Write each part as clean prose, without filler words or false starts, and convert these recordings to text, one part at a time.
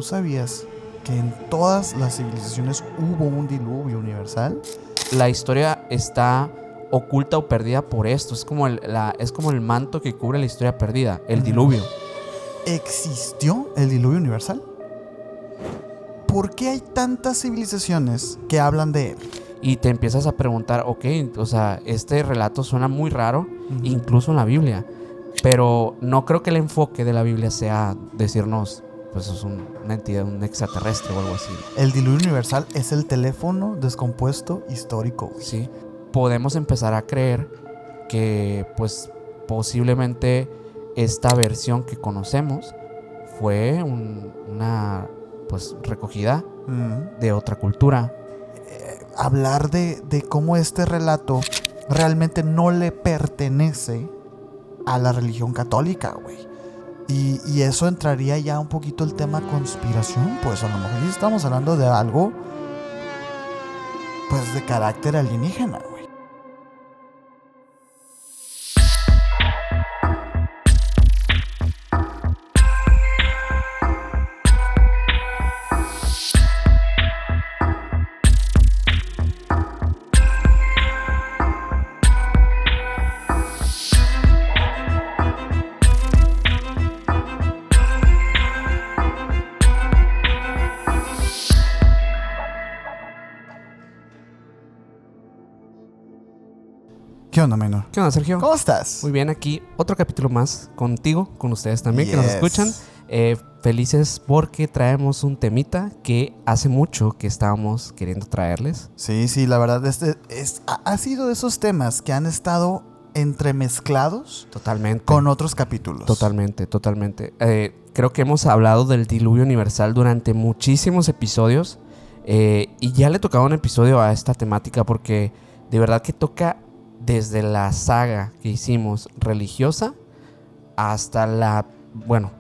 ¿tú sabías que en todas las civilizaciones hubo un diluvio universal? La historia está oculta o perdida por esto. Es como el manto que cubre la historia perdida, el diluvio. ¿Existió el diluvio universal? ¿Por qué hay tantas civilizaciones que hablan de él? Y te empiezas a preguntar, ok, o sea, este relato suena muy raro, incluso en la Biblia. Pero no creo que el enfoque de la Biblia sea decirnos, pues es una entidad, un extraterrestre o algo así. El diluvio universal es el teléfono descompuesto histórico. Sí. Podemos empezar a creer que, pues, posiblemente esta versión que conocemos fue una, pues, recogida de otra cultura. Hablar de cómo este relato realmente no le pertenece a la religión católica, güey. Y eso entraría ya un poquito el tema conspiración. Pues a lo mejor estamos hablando de algo, pues, de carácter alienígena, güey. ¿Qué onda, menor? ¿Qué onda, Sergio? ¿Cómo estás? Muy bien, aquí otro capítulo más contigo, con ustedes también, que nos escuchan. Felices porque traemos un temita que hace mucho que estábamos queriendo traerles. Sí, la verdad, ha sido de esos temas que han estado entremezclados Totalmente. con otros capítulos. Totalmente. Creo que hemos hablado del diluvio universal durante muchísimos episodios y ya le tocaba un episodio a esta temática porque de verdad que toca desde la saga que hicimos religiosa hasta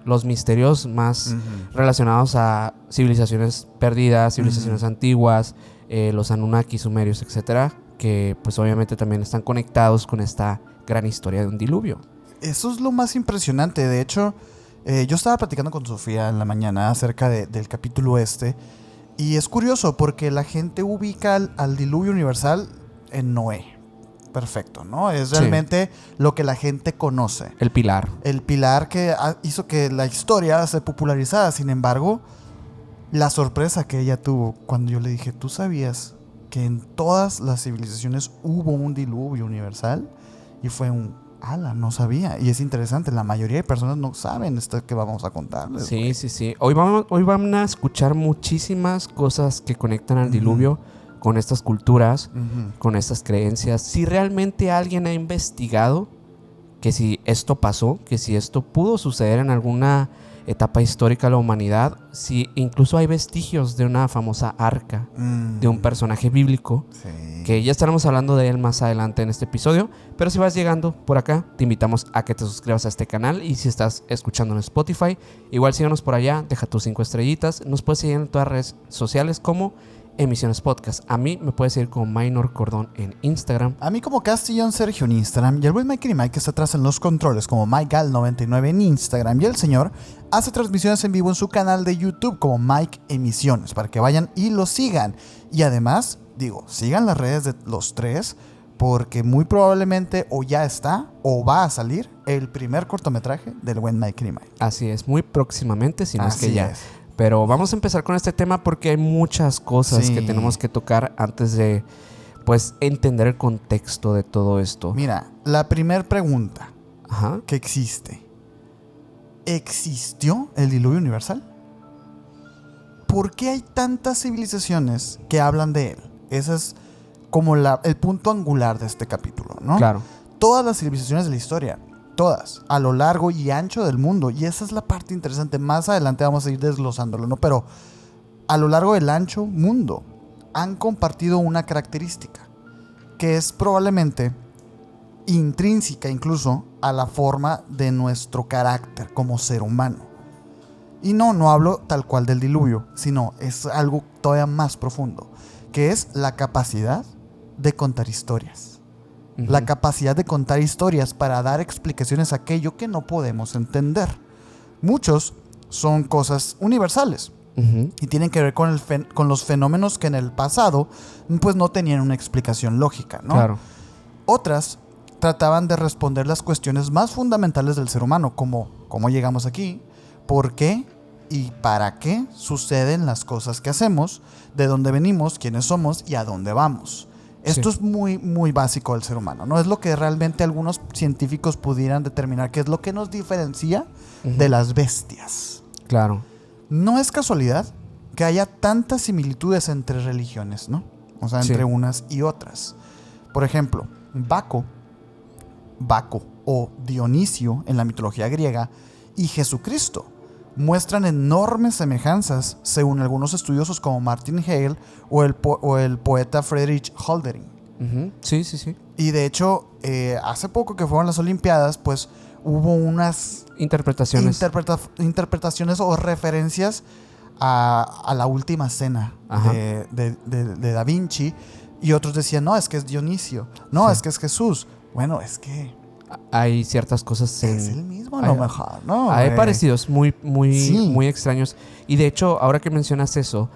los misterios más relacionados a civilizaciones perdidas, civilizaciones antiguas, los Anunnaki, sumerios, etcétera, que pues obviamente también están conectados con esta gran historia de un diluvio. Eso es lo más impresionante. De hecho, yo estaba platicando con Sofía en la mañana acerca del capítulo y es curioso porque la gente ubica al diluvio universal en Noé. Perfecto, ¿no? Es realmente lo que la gente conoce. El pilar. El pilar que hizo que la historia se popularizara. Sin embargo, la sorpresa que ella tuvo cuando yo le dije, ¿tú sabías que en todas las civilizaciones hubo un diluvio universal? Y fue no sabía. Y es interesante, la mayoría de personas no saben esto que vamos a contarles. Sí. Hoy van a escuchar muchísimas cosas que conectan al diluvio con estas culturas, con estas creencias. Si realmente alguien ha investigado que si esto pasó, que si esto pudo suceder en alguna etapa histórica de la humanidad, si incluso hay vestigios de una famosa arca, de un personaje bíblico, que ya estaremos hablando de él más adelante en este episodio. Pero si vas llegando por acá, te invitamos a que te suscribas a este canal, y si estás escuchando en Spotify, igual síganos por allá, deja tus 5 estrellitas. Nos puedes seguir en todas las redes sociales como Emisiones Podcast. A mí me puedes seguir como Minor Cordón en Instagram. A mí como Castillón Sergio en Instagram. Y el buen Mike y Mike que está atrás en los controles como MikeGal99 en Instagram. Y el señor hace transmisiones en vivo en su canal de YouTube como Mike Emisiones, para que vayan y lo sigan. Y además, sigan las redes de los tres, porque muy probablemente o ya está o va a salir el primer cortometraje del buen Mike y Mike. Así es, muy próximamente, si no es que ya. Pero vamos a empezar con este tema porque hay muchas cosas que tenemos que tocar antes de, pues, entender el contexto de todo esto. Mira, la primera pregunta que existe. ¿Existió el diluvio universal? ¿Por qué hay tantas civilizaciones que hablan de él? Ese es como el punto angular de este capítulo, ¿no? Claro. Todas las civilizaciones de la historia, todas, a lo largo y ancho del mundo. Y esa es la parte interesante. Más adelante vamos a ir desglosándolo, ¿no? Pero a lo largo del ancho mundo han compartido una característica que es probablemente intrínseca incluso a la forma de nuestro carácter como ser humano. Y no hablo tal cual del diluvio, sino es algo todavía más profundo, que es la capacidad de contar historias. La capacidad de contar historias para dar explicaciones a aquello que no podemos entender. Muchos son cosas universales, Ujú. y tienen que ver con los fenómenos que en el pasado pues no tenían una explicación lógica, ¿no? Claro. Otras trataban de responder las cuestiones más fundamentales del ser humano, como cómo llegamos aquí, por qué y para qué suceden las cosas que hacemos, de dónde venimos, quiénes somos y a dónde vamos. Esto Sí. es muy, muy básico del ser humano, ¿no? Es lo que realmente algunos científicos pudieran determinar que es lo que nos diferencia Ujú. de las bestias. Claro. No es casualidad que haya tantas similitudes entre religiones, ¿no? O sea, Sí. entre unas y otras. Por ejemplo, Baco o Dionisio en la mitología griega y Jesucristo muestran enormes semejanzas según algunos estudiosos como Martin Hale o el poeta Friedrich Hölderlin. Ujú. Sí, sí, sí. Y de hecho, hace poco que fueron las Olimpiadas, pues hubo unas Interpretaciones. interpretaciones o referencias a la última cena Ajá. de Da Vinci. Y otros decían, no, es que es Dionisio. No, Sí. es que es Jesús. Bueno, es que Hay ciertas cosas es el mismo a hay- lo mejor, ¿no? hay parecidos muy, muy, Sí. muy extraños. Y de hecho, ahora que mencionas eso,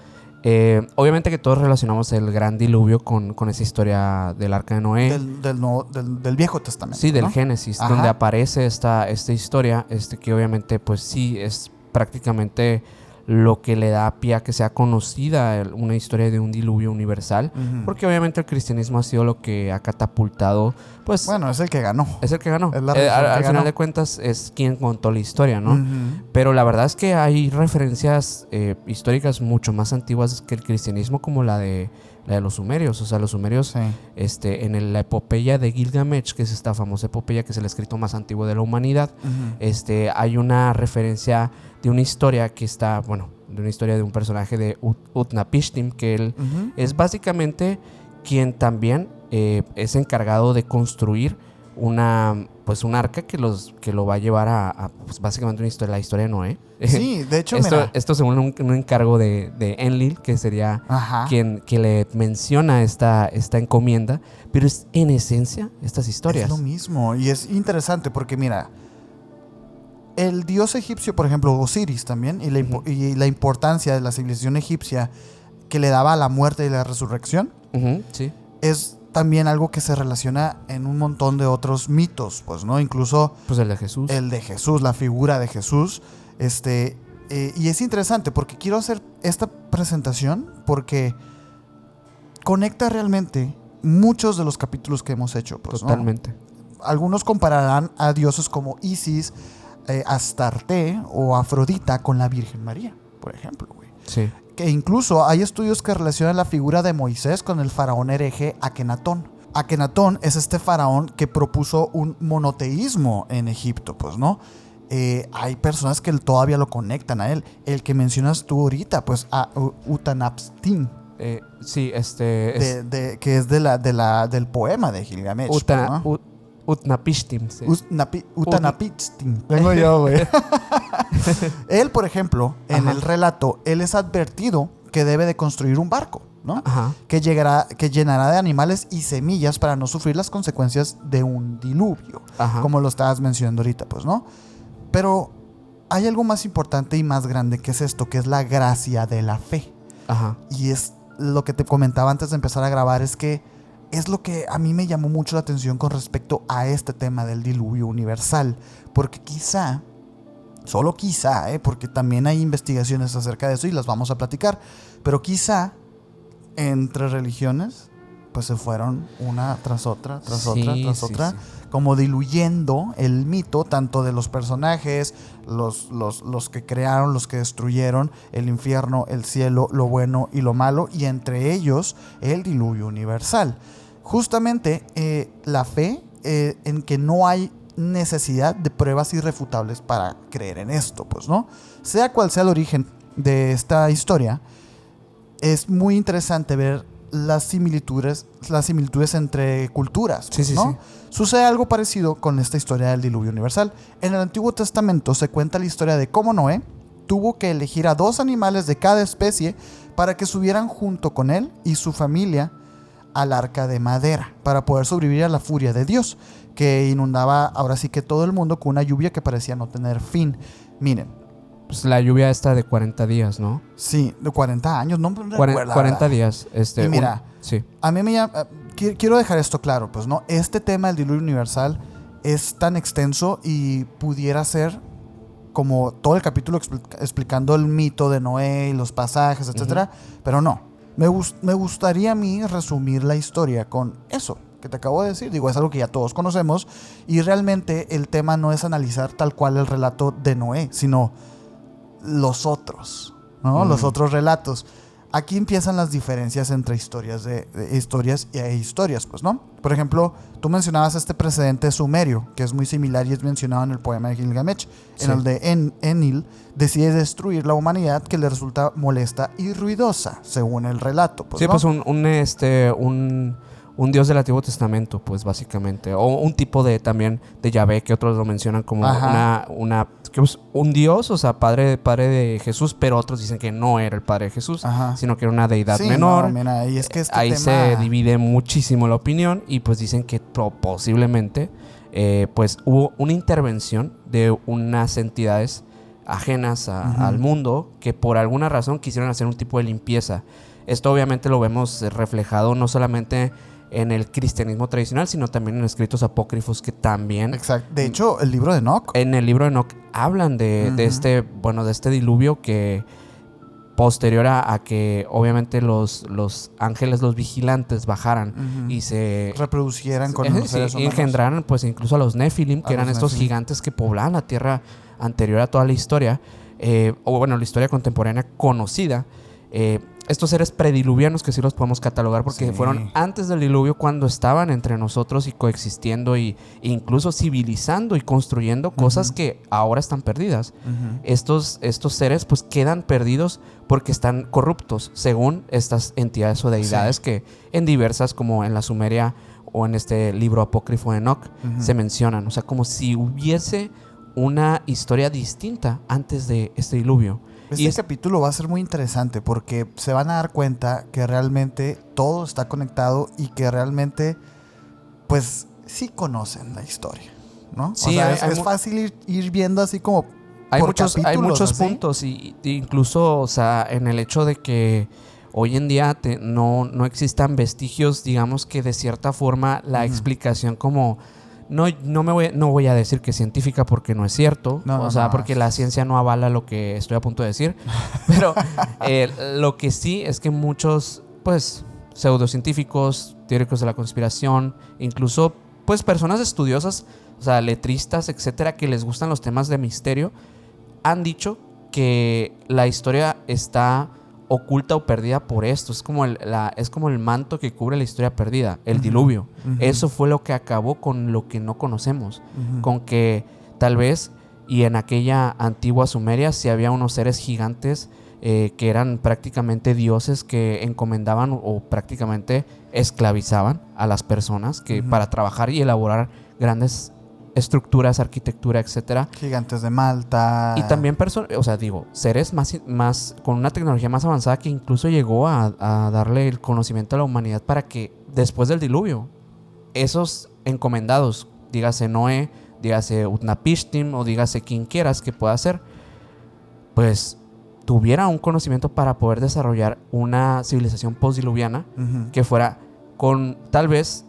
obviamente que todos relacionamos el gran diluvio con esa historia del arca de Noé. Del Viejo Testamento. Sí, del ¿no? Génesis, Ajá. donde aparece esta historia, que obviamente, pues sí, es prácticamente lo que le da pie a que sea conocida una historia de un diluvio universal, Ujú. porque obviamente el cristianismo ha sido lo que ha catapultado, pues Bueno, es el que ganó. es el que ganó. es la religión que Al ganó. final de cuentas es quien contó la historia, ¿no? Ujú. Pero la verdad es que hay referencias históricas mucho más antiguas que el cristianismo, como la de los sumerios. O sea, los sumerios, Sí. la epopeya de Gilgamesh, que es esta famosa epopeya que es el escrito más antiguo de la humanidad, Ujú. hay una referencia de una historia que está, bueno, de una historia de un personaje de Utnapishtim, que él Ujú. es básicamente quien también es encargado de construir un arca que lo va a llevar a pues básicamente la historia de Noé. Sí, de hecho, mira. Esto según un encargo de Enlil, que sería Ajá. quien que le menciona esta encomienda, pero es en esencia estas historias. Es lo mismo. Y es interesante porque, mira, el dios egipcio, por ejemplo, Osiris también, y la importancia de la civilización egipcia que le daba a la muerte y la resurrección, Ujú, sí. es también algo que se relaciona en un montón de otros mitos, pues, ¿no? Incluso Pues el de Jesús. el de Jesús, la figura de Jesús. Y es interesante porque quiero hacer esta presentación porque conecta realmente muchos de los capítulos que hemos hecho, pues, ¿no? Totalmente. Algunos compararán a dioses como Isis, Astarte o Afrodita con la Virgen María, por ejemplo, güey. Sí. Que incluso hay estudios que relacionan la figura de Moisés con el faraón hereje Akenatón. Akenatón es este faraón que propuso un monoteísmo en Egipto, pues, ¿no? Hay personas que todavía lo conectan a él. El que mencionas tú ahorita, pues, a Utanapishtim, Sí, que es del poema de Gilgamesh, pues, ¿no? Utnapishtim. Sí. Utanapishtim. Tengo yo, güey. Él, por ejemplo, en el relato, él es advertido que debe de construir un barco, ¿no? Ajá. Que llenará de animales y semillas para no sufrir las consecuencias de un diluvio, Ajá. como lo estabas mencionando ahorita, pues, ¿no? Pero hay algo más importante y más grande que es esto, que es la gracia de la fe. Ajá. Y es lo que te comentaba antes de empezar a grabar, es que es lo que a mí me llamó mucho la atención con respecto a este tema del diluvio universal. Porque quizá, solo quizá, porque también hay investigaciones acerca de eso y las vamos a platicar, pero quizá entre religiones pues se fueron una tras otra, tras otra, como diluyendo el mito tanto de los personajes, los que crearon, los que destruyeron el infierno, el cielo, lo bueno y lo malo, y entre ellos el diluvio universal. Justamente la fe en que no hay necesidad de pruebas irrefutables para creer en esto, pues, ¿no? Sea cual sea el origen de esta historia, es muy interesante ver las similitudes entre culturas, pues, Sí, ¿no? sí. Sucede algo parecido con esta historia del diluvio universal. En el Antiguo Testamento se cuenta la historia de cómo Noé tuvo que elegir a 2 animales de cada especie para que subieran junto con él y su familia al arca de madera, para poder sobrevivir a la furia de Dios, que inundaba ahora sí que todo el mundo con una lluvia que parecía no tener fin. Miren, pues, la lluvia esta de 40 días, ¿no? Sí, de 40 años, no me recuerdo. 40 días. Y mira, sí. a mí me llama... Quiero dejar esto claro, pues, ¿no? Este tema del diluvio universal es tan extenso y pudiera ser como todo el capítulo explicando el mito de Noé y los pasajes, etcétera, pero no. Me gustaría a mí resumir la historia con eso que te acabo de decir. Digo, es algo que ya todos conocemos y realmente el tema no es analizar tal cual el relato de Noé, sino los otros, ¿no? Los otros relatos. Aquí empiezan las diferencias entre historias historias e historias, pues, ¿no? Por ejemplo, tú mencionabas este precedente sumerio, que es muy similar y es mencionado en el poema de Gilgamesh, Sí. en el de Enlil decide destruir la humanidad que le resulta molesta y ruidosa, según el relato, pues, Sí, ¿no? pues un dios del Antiguo Testamento, pues básicamente. O un tipo de también de Yahvé, que otros lo mencionan como un dios, o sea, padre de Jesús, pero otros dicen que no era el padre de Jesús, Ajá. sino que era una deidad Sí, menor. no, mira, y es que este Ahí tema... se divide muchísimo la opinión y pues dicen que posiblemente pues hubo una intervención de unas entidades ajenas al mundo que por alguna razón quisieron hacer un tipo de limpieza. Esto obviamente lo vemos reflejado no solamente en el cristianismo tradicional, sino también en escritos apócrifos que también... Exacto. De hecho, el libro de Enoch... En el libro de Enoch hablan de este diluvio que posterior a que obviamente los ángeles, los vigilantes bajaran y se... reproducieran con los seres y humanos. engendraran pues incluso a los Nephilim, que eran estos gigantes que poblaban la tierra anterior a toda la historia, o bueno, la historia contemporánea conocida. Estos seres prediluvianos que sí los podemos catalogar porque fueron antes del diluvio, cuando estaban entre nosotros y coexistiendo e incluso civilizando y construyendo cosas que ahora están perdidas. Estos seres pues quedan perdidos porque están corruptos según estas entidades o deidades que en diversas, como en la Sumeria o en este libro apócrifo de Enoch, se mencionan. O sea, como si hubiese una historia distinta antes de este diluvio. Este capítulo va a ser muy interesante porque se van a dar cuenta que realmente todo está conectado y que realmente, pues, sí conocen la historia, ¿no? Sí, o sea, es fácil ir viendo así como hay por muchos ¿así? puntos y incluso, o sea, en el hecho de que hoy en día no existan vestigios, digamos que de cierta forma la explicación como... No voy a decir que científica porque no es cierto, porque la ciencia no avala lo que estoy a punto de decir, pero lo que sí es que muchos, pues, pseudocientíficos, teóricos de la conspiración, incluso, pues, personas estudiosas, o sea, letristas, etcétera, que les gustan los temas de misterio, han dicho que la historia está oculta o perdida por esto. Es como el manto que cubre la historia perdida, el diluvio. Eso fue lo que acabó con lo que no conocemos. Con que tal vez, y en aquella antigua Sumeria, sí había unos seres gigantes que eran prácticamente dioses que encomendaban o prácticamente esclavizaban a las personas que para trabajar y elaborar grandes estructuras, arquitectura, etcétera. Gigantes de Malta. Y también seres más con una tecnología más avanzada que incluso llegó a darle el conocimiento a la humanidad para que después del diluvio, esos encomendados, dígase Noé, dígase Utnapishtim o dígase quien quieras que pueda ser, pues tuviera un conocimiento para poder desarrollar una civilización postdiluviana que fuera con tal vez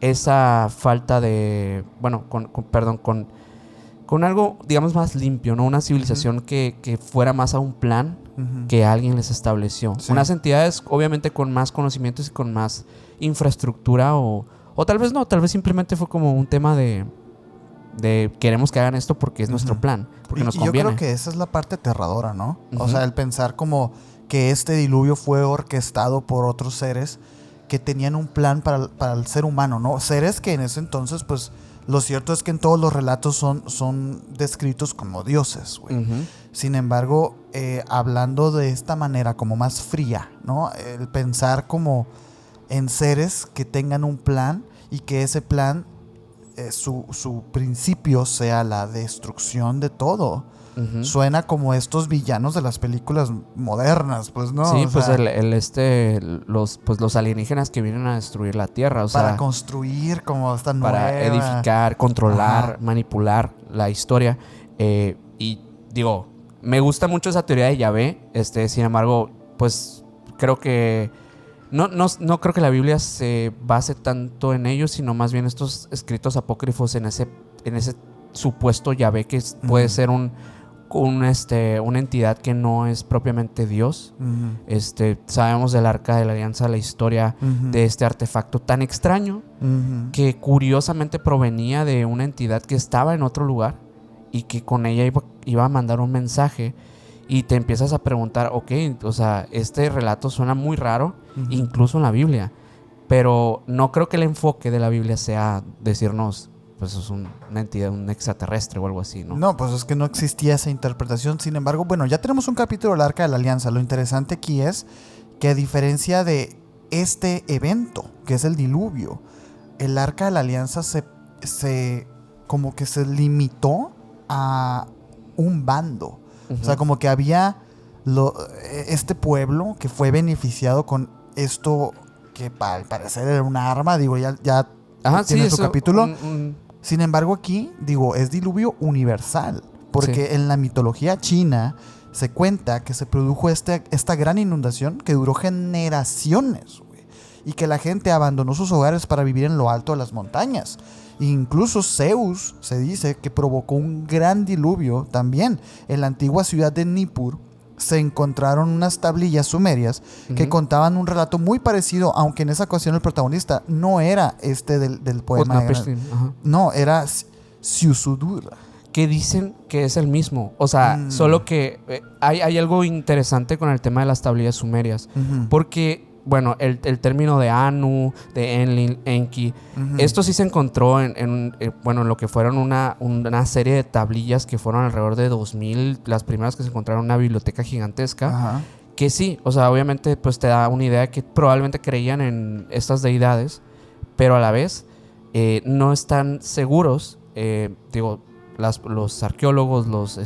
esa falta de, bueno, con algo, digamos, más limpio, ¿no? Una civilización que fuera más a un plan que alguien les estableció. Sí. Unas entidades, obviamente, con más conocimientos y con más infraestructura o tal vez no, tal vez simplemente fue como un tema de queremos que hagan esto porque es nuestro plan, porque nos conviene. Yo creo que esa es la parte aterradora, ¿no? O sea, el pensar como que este diluvio fue orquestado por otros seres que tenían un plan para el ser humano, ¿no? Seres que en ese entonces, pues, lo cierto es que en todos los relatos son descritos como dioses, güey. Sin embargo, hablando de esta manera como más fría, ¿no? El pensar como en seres que tengan un plan y que ese plan, su principio sea la destrucción de todo. Suena como estos villanos de las películas modernas, pues, ¿no? Sí, o pues sea, los alienígenas que vienen a destruir la Tierra, o para sea, construir como esta para edificar, controlar, manipular la historia. Y digo, Me gusta mucho esa teoría de Yahvé. Sin embargo, pues creo que no creo que la Biblia se base tanto en ello, sino más bien estos escritos apócrifos en ese supuesto Yahvé que puede ser una entidad que no es propiamente Dios. Sabemos del Arca de la Alianza, la historia de este artefacto tan extraño que curiosamente provenía de una entidad que estaba en otro lugar y que con ella iba a mandar un mensaje. Y te empiezas a preguntar, ok, o sea, este relato suena muy raro, incluso en la Biblia. Pero no creo que el enfoque de la Biblia sea decirnos, pues es una entidad, un extraterrestre o algo así, ¿no? No, pues es que no existía esa interpretación. Sin embargo, bueno, ya tenemos un capítulo del Arca de la Alianza. Lo interesante aquí es que a diferencia de este evento, que es el diluvio, el Arca de la Alianza como que se limitó a un bando. O sea, como que había este pueblo que fue beneficiado con esto que al parecer era una arma. Digo, ya tiene su capítulo. Sin embargo, aquí, digo, es diluvio universal. Porque en la mitología china se cuenta que se produjo esta gran inundación que duró generaciones, güey, y que la gente abandonó sus hogares para vivir en lo alto de las montañas. Incluso Zeus se dice que provocó un gran diluvio también. En la antigua ciudad de Nippur se encontraron unas tablillas sumerias que contaban un relato muy parecido, aunque en esa ocasión el protagonista no era del poema. No, era Siusudur. Que dicen que es el mismo. O sea, solo que hay algo interesante con el tema de las tablillas sumerias. Porque... bueno, el término de Anu, de Enlil, Enki, esto sí se encontró en lo que fueron una serie de tablillas que fueron alrededor de 2000, las primeras que se encontraron en una biblioteca gigantesca, que sí, o sea, obviamente pues te da una idea que probablemente creían en estas deidades, pero a la vez no están seguros, los arqueólogos, los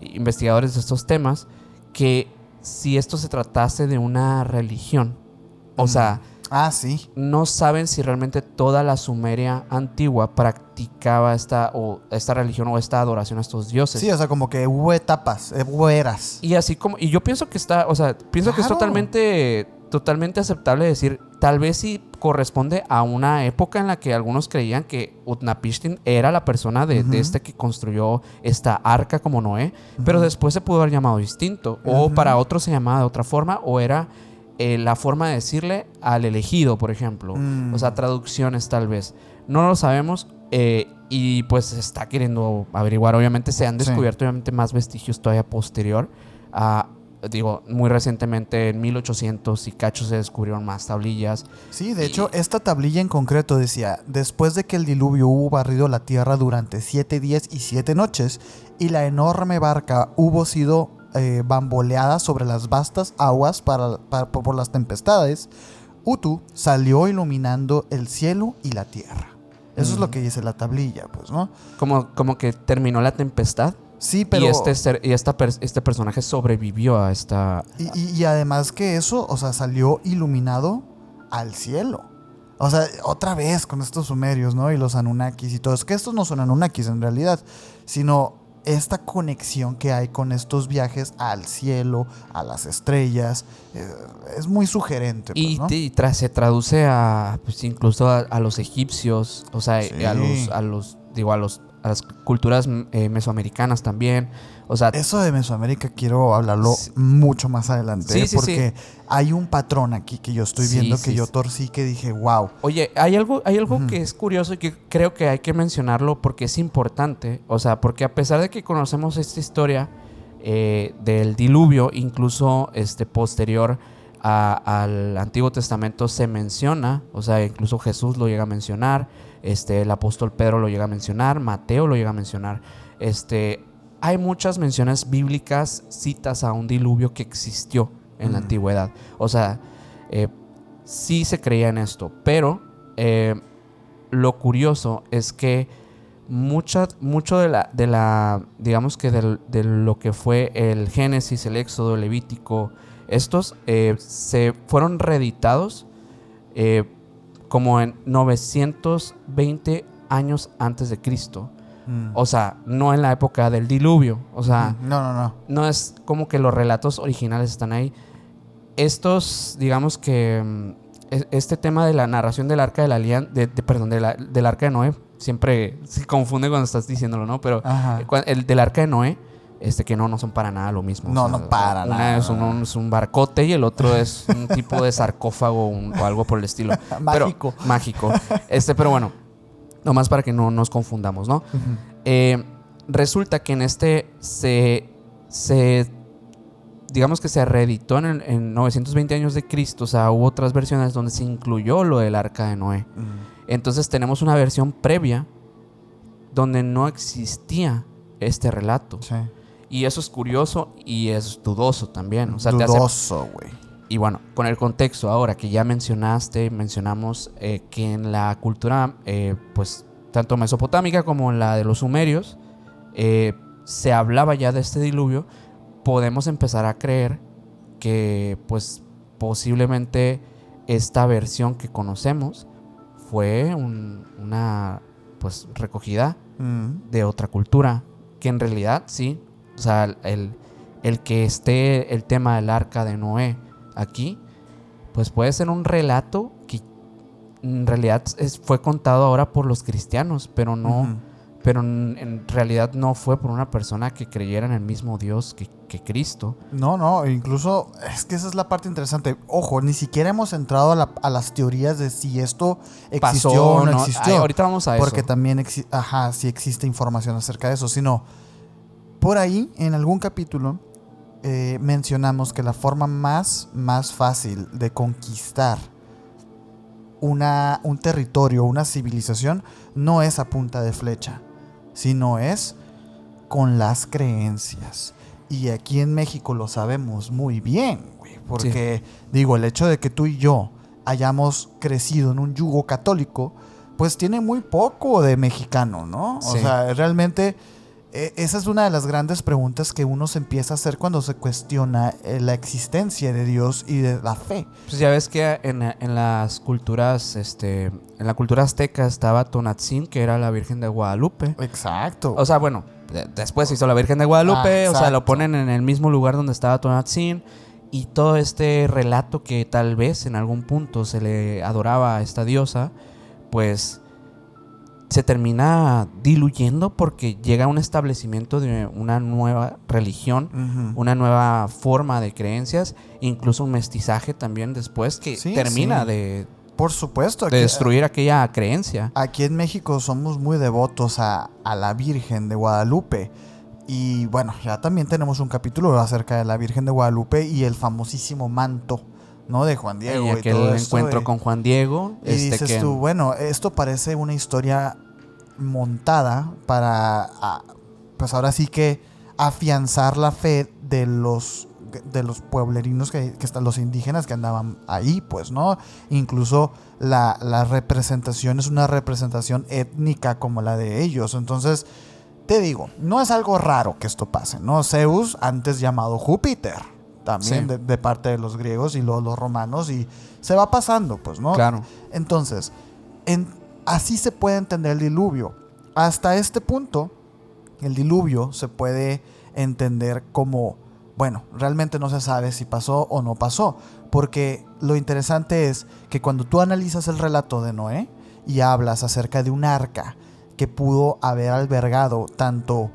investigadores de estos temas, que si esto se tratase de una religión. O sea, sí, no saben si realmente toda la Sumeria antigua practicaba esta religión o esta adoración a estos dioses. Sí, o sea, como que hubo etapas, hubo eras. Y así como, y yo pienso que pienso que es totalmente aceptable decir, tal vez sí corresponde a una época en la que algunos creían que Utnapishtim era la persona de este que construyó esta arca como Noé, pero después se pudo haber llamado distinto, o para otros se llamaba de otra forma, o era la forma de decirle al elegido, por ejemplo. O sea, traducciones tal vez. No lo sabemos, y pues se está queriendo averiguar. Obviamente se han descubierto obviamente más vestigios todavía posterior a... muy recientemente, en 1800 y cacho, se descubrieron más tablillas. Sí, de hecho, esta tablilla en concreto decía: después de que el diluvio hubo barrido la tierra durante 7 días y 7 noches, y la enorme barca hubo sido bamboleada sobre las vastas aguas por las tempestades, Utu salió iluminando el cielo y la tierra. Eso es lo que dice la tablilla, pues, ¿no? Como que terminó la tempestad. Sí, pero... Y este personaje sobrevivió a esta... Y además que eso, o sea, salió iluminado al cielo. O sea, otra vez con estos sumerios, ¿no? Y los Anunnakis y todo. Es que estos no son Anunnakis en realidad, sino esta conexión que hay con estos viajes al cielo, a las estrellas. Es muy sugerente, pues, ¿no? Se traduce pues, incluso a los egipcios, o sea, sí. a las culturas mesoamericanas también. O sea, eso de Mesoamérica quiero hablarlo mucho más adelante, porque hay un patrón aquí que yo estoy viendo que yo torcí, que dije, wow. Oye, hay algo que es curioso y que creo que hay que mencionarlo porque es importante. O sea, porque a pesar de que conocemos esta historia del diluvio, incluso posterior al Antiguo Testamento se menciona, o sea, incluso Jesús lo llega a mencionar, el apóstol Pedro lo llega a mencionar, Mateo lo llega a mencionar, hay muchas menciones bíblicas, citas a un diluvio que existió en la antigüedad. O sea, sí se creía en esto, pero lo curioso es que mucho de la digamos que de lo que fue el Génesis, el Éxodo, el Levítico, estos se fueron reeditados como en 920 años antes de Cristo. O sea, no en la época del diluvio. O sea, No. no es como que los relatos originales están ahí. Estos, digamos que este tema de la narración del arca de la alianza, perdón, del arca de Noé, siempre se confunde cuando estás diciéndolo, ¿no? Pero el del arca de Noé, que no son para nada lo mismo. No, o sea, no para una nada. es un barcote y el otro es un tipo de sarcófago o algo por el estilo. Mágico. Pero, mágico. Pero bueno, nomás para que no nos confundamos, ¿no? Resulta que en digamos que se reeditó en 920 años de Cristo. O sea, hubo otras versiones donde se incluyó lo del arca de Noé. Entonces tenemos una versión previa donde no existía este relato. Sí. Y eso es curioso y es dudoso también. O sea, dudoso, güey. Y bueno, con el contexto ahora que ya mencionamos que en la cultura, pues, tanto mesopotámica como en la de los sumerios, se hablaba ya de este diluvio, podemos empezar a creer que, pues, posiblemente esta versión que conocemos fue una, pues, recogida de otra cultura, que en realidad sí, o sea, el que esté el tema del arca de Noé aquí, pues puede ser un relato que en realidad fue contado ahora por los cristianos, pero no, pero en realidad no fue por una persona que creyera en el mismo Dios que Cristo. No, incluso es que esa es la parte interesante. Ojo, ni siquiera hemos entrado a las teorías de si esto existió Pasó, o no existió. Ahorita vamos a eso. Porque también sí existe información acerca de eso, sino por ahí en algún capítulo mencionamos que la forma más fácil de conquistar un territorio, una civilización, no es a punta de flecha, sino es con las creencias. Y aquí en México lo sabemos muy bien, güey, porque digo, el hecho de que tú y yo hayamos crecido en un yugo católico, pues tiene muy poco de mexicano, ¿no? Sí. O sea, realmente esa es una de las grandes preguntas que uno se empieza a hacer cuando se cuestiona la existencia de Dios y de la fe. Pues ya ves que en las culturas, en la cultura azteca estaba Tonantzin, que era la Virgen de Guadalupe. Exacto. O sea, bueno, después se hizo la Virgen de Guadalupe, o sea, lo ponen en el mismo lugar donde estaba Tonantzin, y todo este relato que tal vez en algún punto se le adoraba a esta diosa, pues se termina diluyendo porque llega un establecimiento de una nueva religión, una nueva forma de creencias, incluso un mestizaje también después que termina de... Por supuesto. De destruir aquella creencia. Aquí en México somos muy devotos a la Virgen de Guadalupe. Y bueno, ya también tenemos un capítulo acerca de la Virgen de Guadalupe y el famosísimo manto, ¿no? De Juan Diego. Y aquel encuentro con Juan Diego. Y dices tú, bueno, esto parece una historia montada para, pues ahora sí que afianzar la fe de los pueblerinos que están, los indígenas que andaban ahí, pues, ¿no? Incluso la representación es una representación étnica como la de ellos. Entonces, te digo, no es algo raro que esto pase, ¿no? Zeus, antes llamado Júpiter, también de parte de los griegos y luego los romanos, y se va pasando, pues, ¿no? Claro. Entonces, así se puede entender el diluvio. Hasta este punto, el diluvio se puede entender como, bueno, realmente no se sabe si pasó o no pasó, porque lo interesante es que cuando tú analizas el relato de Noé y hablas acerca de un arca que pudo haber albergado tanto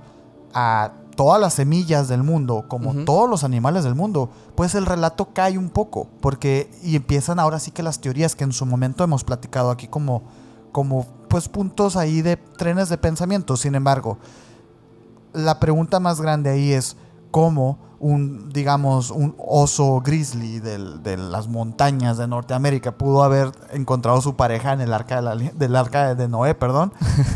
a todas las semillas del mundo como todos los animales del mundo, pues el relato cae un poco, y empiezan ahora sí que las teorías que en su momento hemos platicado aquí como pues puntos ahí de trenes de pensamiento. Sin embargo, la pregunta más grande ahí es cómo un oso grizzly de las montañas de Norteamérica pudo haber encontrado su pareja en el arca de Noé,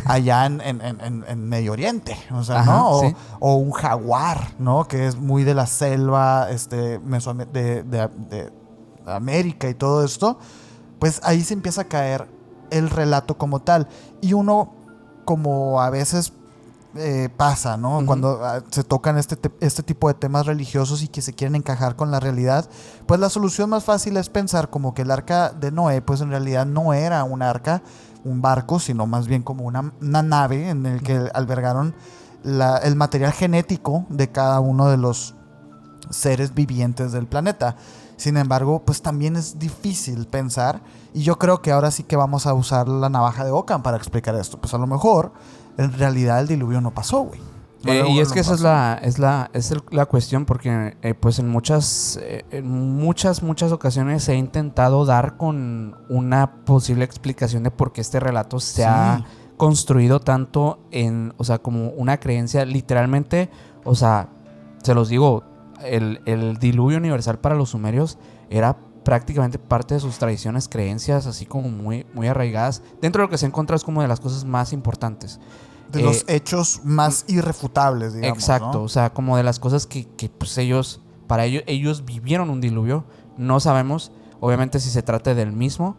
allá en Medio Oriente, o sea, ¿no? O un jaguar, ¿no? Que es muy de la selva de América y todo esto. Pues ahí se empieza a caer el relato como tal, y uno, como a veces pasa, ¿no? Cuando se tocan este tipo de temas religiosos y que se quieren encajar con la realidad, pues la solución más fácil es pensar como que el arca de Noé, pues en realidad no era un arca, un barco, sino más bien como una nave en el que albergaron el material genético de cada uno de los seres vivientes del planeta. Sin embargo, pues también es difícil pensar, y yo creo que ahora sí que vamos a usar la navaja de Ockham para explicar esto. Pues a lo mejor, en realidad el diluvio no pasó, güey. Y es que esa es la cuestión, porque pues en muchas ocasiones se ha intentado dar con una posible explicación de por qué este relato se ha construido tanto en, o sea, como una creencia literalmente, o sea, se los digo, el diluvio universal para los sumerios era prácticamente parte de sus tradiciones, creencias, así como muy, muy arraigadas. Dentro de lo que se encuentra es como de las cosas más importantes. De los hechos más irrefutables, digamos. Exacto, ¿no? O sea, como de las cosas que pues para ellos vivieron un diluvio. No sabemos, obviamente, si se trata del mismo.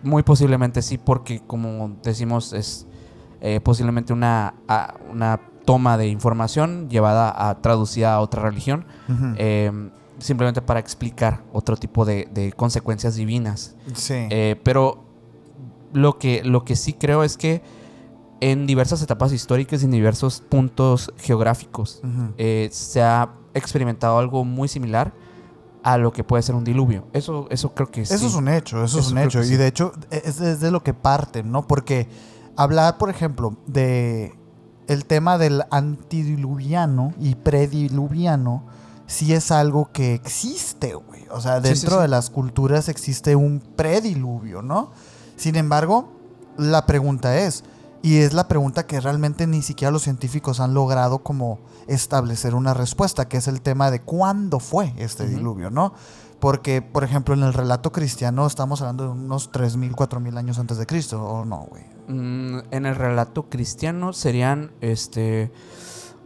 Muy posiblemente sí, porque como decimos, es posiblemente una toma de información traducida a otra religión, simplemente para explicar otro tipo de consecuencias divinas. Sí. Pero lo que sí creo es que en diversas etapas históricas y en diversos puntos geográficos se ha experimentado algo muy similar a lo que puede ser un diluvio. Eso creo que sí. Eso es un hecho, eso es un hecho. Y de hecho es de lo que parte, ¿no? Porque hablar, por ejemplo, de el tema del antediluviano y prediluviano sí es algo que existe, güey. O sea, dentro de las culturas existe un prediluvio, ¿no? Sin embargo, la pregunta es... Y es la pregunta que realmente ni siquiera los científicos han logrado como establecer una respuesta, que es el tema de cuándo fue este diluvio, ¿no? Porque, por ejemplo, en el relato cristiano estamos hablando de unos 3.000, 4.000 años antes de Cristo, ¿o no, güey? En el relato cristiano serían,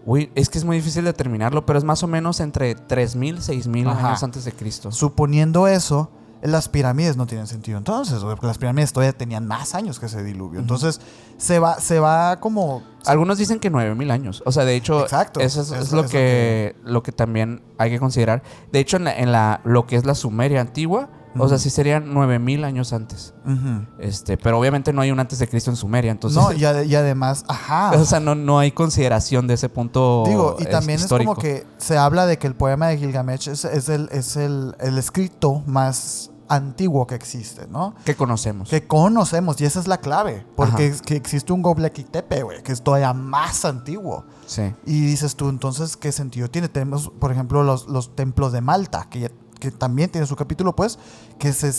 uy, es que es muy difícil determinarlo, pero es más o menos entre 3.000, 6.000 años antes de Cristo. Suponiendo eso, las pirámides no tienen sentido entonces, porque las pirámides todavía tenían más años que ese diluvio. Entonces se va como... Algunos dicen que 9.000 años. O sea, de hecho, exacto, eso es lo que también hay que considerar. De hecho, en lo que es la Sumeria antigua, o sea, sí serían 9.000 años antes. Pero obviamente no hay un antes de Cristo en Sumeria. Entonces, no, y además, o sea, no hay consideración de ese punto. Digo, y también histórico. Es como que se habla de que el poema de Gilgamesh es el escrito más antiguo que existe, ¿no? Que conocemos. Y esa es la clave. Porque es que existe un Göbekli Tepe, güey, que es todavía más antiguo. Sí. Y dices tú, entonces, ¿qué sentido tiene? Tenemos, por ejemplo, los templos de Malta, que también tiene su capítulo, pues, que se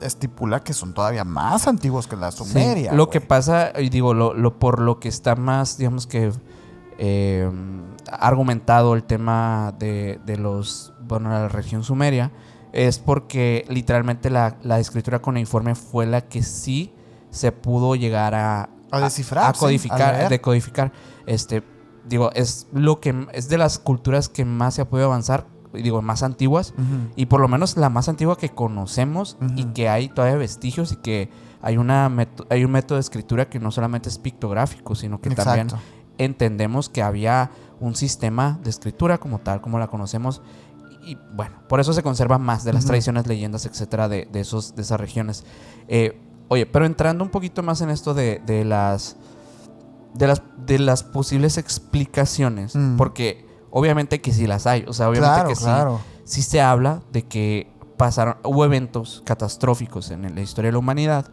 estipula que son todavía más antiguos que la Sumeria. Sí. Lo que pasa, y digo, por lo que está más, digamos que argumentado el tema de la región sumeria, es porque literalmente la escritura cuneiforme fue la que sí se pudo llegar a descifrar, a codificar, decodificar. Digo, es de las culturas que más se ha podido avanzar, digo, más antiguas, y por lo menos la más antigua que conocemos, y que hay todavía vestigios, y que hay un método de escritura que no solamente es pictográfico, sino que también entendemos que había un sistema de escritura como tal, como la conocemos. Y bueno, por eso se conserva más de las tradiciones, leyendas, etcétera, de esas regiones. Oye, pero entrando un poquito más en esto de las posibles explicaciones, porque obviamente que sí las hay, o sea, obviamente sí se habla de que hubo eventos catastróficos en la historia de la humanidad,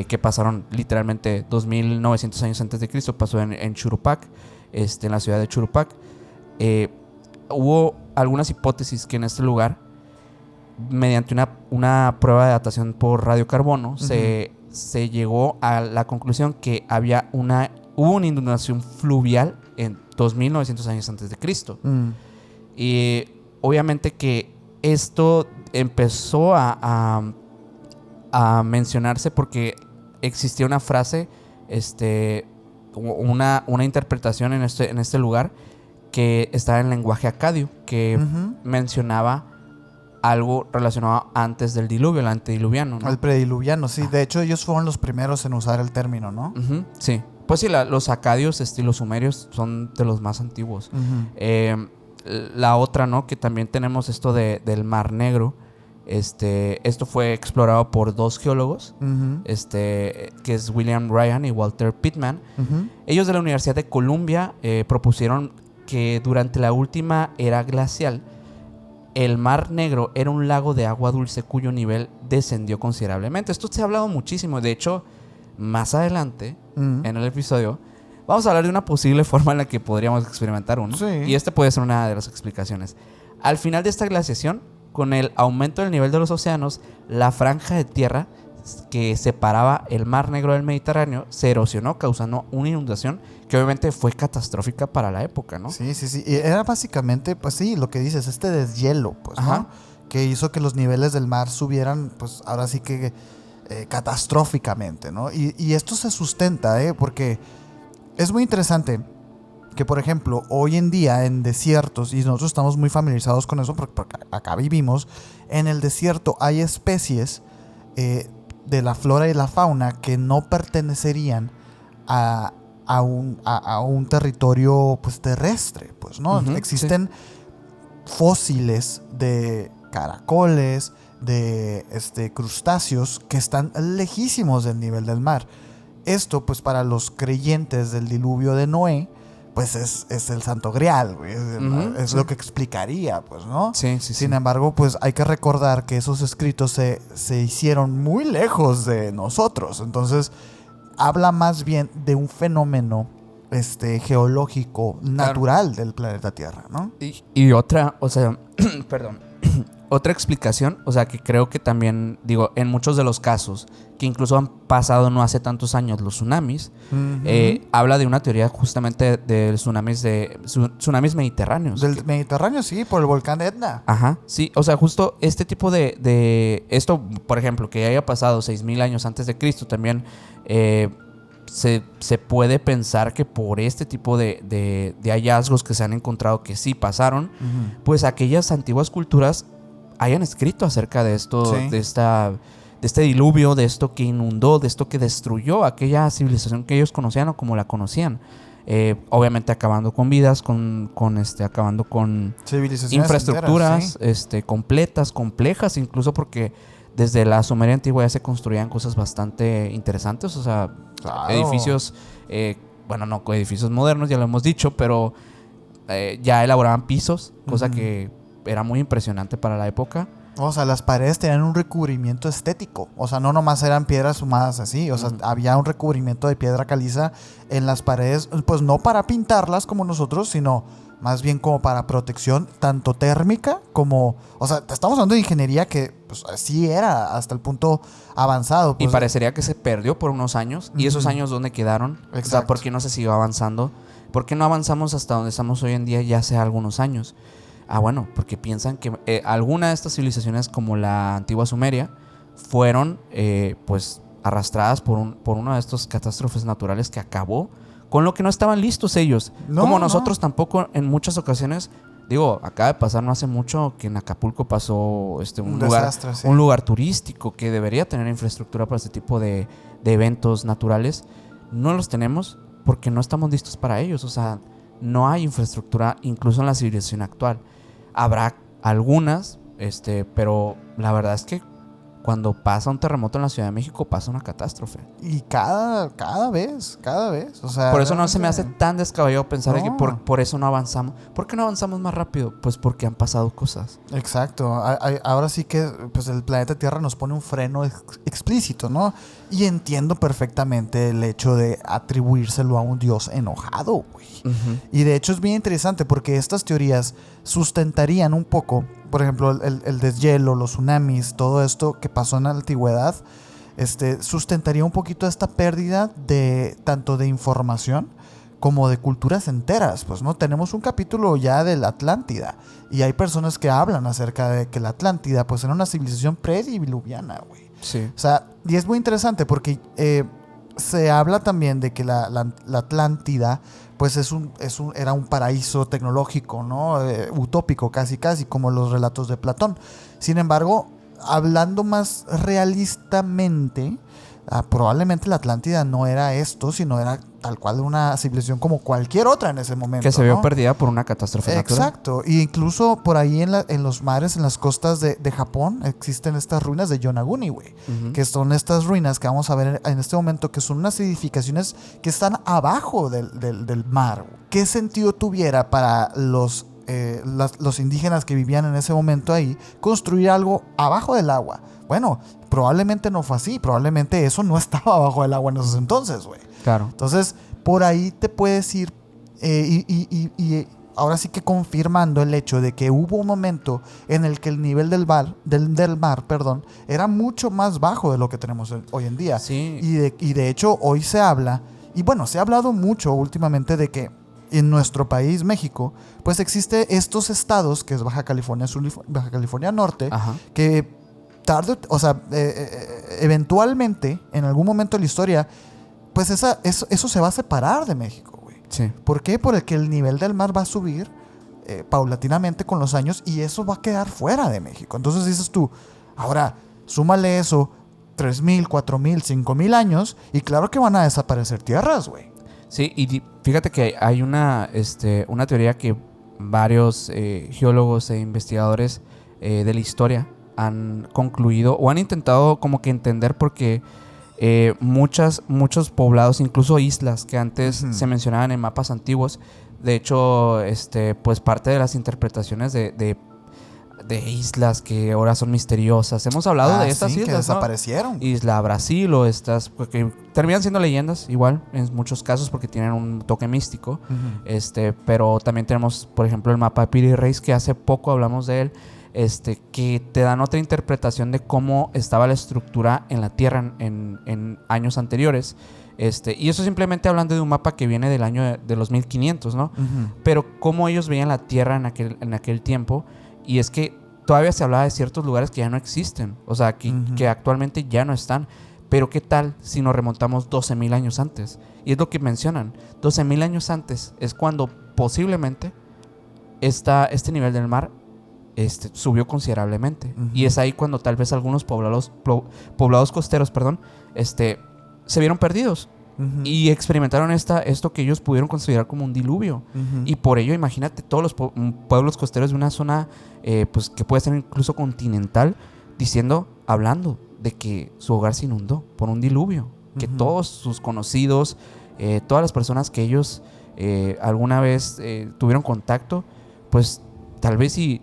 que pasaron literalmente 2.900 años antes de Cristo. Pasó en Churupac, en la ciudad de Churupac. Hubo algunas hipótesis que en este lugar, mediante una prueba de datación por radiocarbono, se llegó a la conclusión que hubo una inundación fluvial en 2.900 años antes de Cristo. Y obviamente que esto empezó a mencionarse porque existía una frase, una interpretación en este lugar que estaba en lenguaje acadio, que mencionaba algo relacionado antes del diluvio, el antediluviano, ¿no? El prediluviano, sí. De hecho, ellos fueron los primeros en usar el término, ¿no? Sí. Pues sí, los acadios, los sumerios, son de los más antiguos. La otra, ¿no? Que también tenemos esto del Mar Negro, Esto fue explorado por 2 geólogos, que es William Ryan y Walter Pittman. Ellos de la Universidad de Columbia propusieron que durante la última era glacial, el Mar Negro era un lago de agua dulce cuyo nivel descendió considerablemente. Esto se ha hablado muchísimo. De hecho, más adelante, en el episodio, vamos a hablar de una posible forma en la que podríamos experimentar uno. Sí. Y puede ser una de las explicaciones. Al final de esta glaciación, con el aumento del nivel de los océanos, la franja de tierra que separaba el Mar Negro del Mediterráneo se erosionó, causando una inundación que obviamente fue catastrófica para la época, ¿no? Sí. Y era básicamente, pues sí, lo que dices, este deshielo, pues, ¿no? Que hizo que los niveles del mar subieran, pues ahora sí que catastróficamente, ¿no? Y esto se sustenta, porque es muy interesante que, por ejemplo, hoy en día en desiertos, y nosotros estamos muy familiarizados con eso porque acá vivimos, en el desierto hay especies de la flora y la fauna que no pertenecerían a un territorio, pues, terrestre, pues, ¿no? Existen fósiles de caracoles, de crustáceos que están lejísimos del nivel del mar. Esto, pues, para los creyentes del diluvio de Noé, pues es el santo grial, güey. Es lo que explicaría, pues, ¿no? Sin embargo, pues hay que recordar que esos escritos se hicieron muy lejos de nosotros. Entonces, habla más bien de un fenómeno geológico natural del planeta Tierra, ¿no? Y otra, o sea, perdón. Otra explicación, o sea, que creo que también, digo, en muchos de los casos, que incluso han pasado no hace tantos años los tsunamis, habla de una teoría justamente de tsunamis mediterráneos. Del Mediterráneo, sí, por el volcán Etna. Ajá, sí, o sea, justo este tipo de esto, por ejemplo, que haya pasado 6,000 años antes de Cristo, también se puede pensar que por este tipo de hallazgos que se han encontrado que sí pasaron, pues aquellas antiguas culturas hayan escrito acerca de esto, de este diluvio, de esto que inundó, de esto que destruyó aquella civilización que ellos conocían o como la conocían. Obviamente acabando con vidas, acabando con infraestructuras enteras, completas, complejas, incluso porque desde la Sumeria antigua ya se construían cosas bastante interesantes, o sea, edificios, no edificios modernos, ya lo hemos dicho, pero ya elaboraban pisos, cosa que era muy impresionante para la época. O sea, las paredes tenían un recubrimiento estético. O sea, no nomás eran piedras sumadas así. O sea, había un recubrimiento de piedra caliza en las paredes, pues no para pintarlas como nosotros, sino más bien como para protección, tanto térmica como... O sea, estamos hablando de ingeniería que pues sí era hasta el punto avanzado. Pues, y parecería que se perdió por unos años. ¿Y esos años dónde quedaron? Exacto. O sea, ¿por qué no se siguió avanzando? ¿Por qué no avanzamos hasta donde estamos hoy en día ya hace algunos años? Bueno, porque piensan que alguna de estas civilizaciones, como la antigua Sumeria, fueron pues arrastradas por una de estas catástrofes naturales que acabó con lo que no estaban listos ellos. Como nosotros tampoco en muchas ocasiones. Digo, acaba de pasar no hace mucho que en Acapulco pasó un lugar turístico que debería tener infraestructura para este tipo de eventos naturales. No los tenemos porque no estamos listos para ellos. O sea, no hay infraestructura incluso en la civilización actual. Habrá algunas, pero la verdad es que cuando pasa un terremoto en la Ciudad de México pasa una catástrofe. Y cada vez. O sea, por eso no se me hace tan descabellado pensar que por eso no avanzamos. ¿Por qué no avanzamos más rápido? Pues porque han pasado cosas. Exacto. Ahora sí que pues el planeta Tierra nos pone un freno explícito, ¿no? Y entiendo perfectamente el hecho de atribuírselo a un dios enojado, güey. Y de hecho es bien interesante porque estas teorías sustentarían un poco, por ejemplo, el deshielo, los tsunamis, todo esto que pasó en la antigüedad, sustentaría un poquito esta pérdida de tanto de información como de culturas enteras. Pues no tenemos un capítulo ya de la Atlántida y hay personas que hablan acerca de que la Atlántida pues era una civilización prediluviana, güey. Sí. O sea, y es muy interesante porque se habla también de que la Atlántida pues era un paraíso tecnológico, ¿no? Utópico, casi, como los relatos de Platón. Sin embargo, hablando más realistamente, probablemente la Atlántida no era esto, sino era tal cual una civilización como cualquier otra en ese momento. Que se vio ¿no? perdida por una catástrofe natural. Exacto. Y incluso por ahí en los mares, en las costas de Japón, existen estas ruinas de Yonaguni, güey. Que son estas ruinas que vamos a ver en este momento, que son unas edificaciones que están abajo del mar. ¿Qué sentido tuviera para los indígenas que vivían en ese momento ahí construir algo abajo del agua? Bueno, probablemente no fue así. Probablemente eso no estaba abajo del agua en esos entonces, güey. Claro. Entonces, por ahí te puedes ir y ahora sí que confirmando el hecho de que hubo un momento en el que el nivel del mar, era mucho más bajo de lo que tenemos hoy en día. Sí. Y de hecho, hoy se habla, y bueno, se ha hablado mucho últimamente de que en nuestro país, México, pues existe estos estados, que es Baja California Sur y Baja California Norte, Ajá. que eventualmente, en algún momento de la historia, pues eso se va a separar de México, güey. Sí. ¿Por qué? Porque el nivel del mar va a subir paulatinamente con los años y eso va a quedar fuera de México. Entonces dices tú, ahora, súmale eso, 3,000, 4,000, 5,000 años y claro que van a desaparecer tierras, güey. Sí, y fíjate que hay una teoría que varios geólogos e investigadores de la historia han concluido o han intentado como que entender porque muchos poblados, incluso islas que antes se mencionaban en mapas antiguos, de hecho, pues parte de las interpretaciones de islas que ahora son misteriosas. Hemos hablado de estas sí, islas, que ¿no? desaparecieron. Isla Brasil o estas, porque terminan siendo leyendas igual en muchos casos porque tienen un toque místico. Pero también tenemos, por ejemplo, el mapa de Piri Reis, que hace poco hablamos de él, que te dan otra interpretación de cómo estaba la estructura en la Tierra en años anteriores. Y eso simplemente hablando de un mapa que viene del año de los 1500, ¿no? Pero cómo ellos veían la Tierra en aquel tiempo. Y es que todavía se hablaba de ciertos lugares que ya no existen, o sea, que actualmente ya no están. Pero ¿qué tal si nos remontamos 12,000 años antes? Y es lo que mencionan, 12,000 años antes es cuando posiblemente este nivel del mar subió considerablemente. Y es ahí cuando tal vez algunos poblados costeros, se vieron perdidos. Y experimentaron esto que ellos pudieron considerar como un diluvio. Y por ello, imagínate todos los pueblos costeros de una zona pues que puede ser incluso continental, hablando de que su hogar se inundó por un diluvio. Que todos sus conocidos, todas las personas que ellos alguna vez tuvieron contacto, pues tal vez sí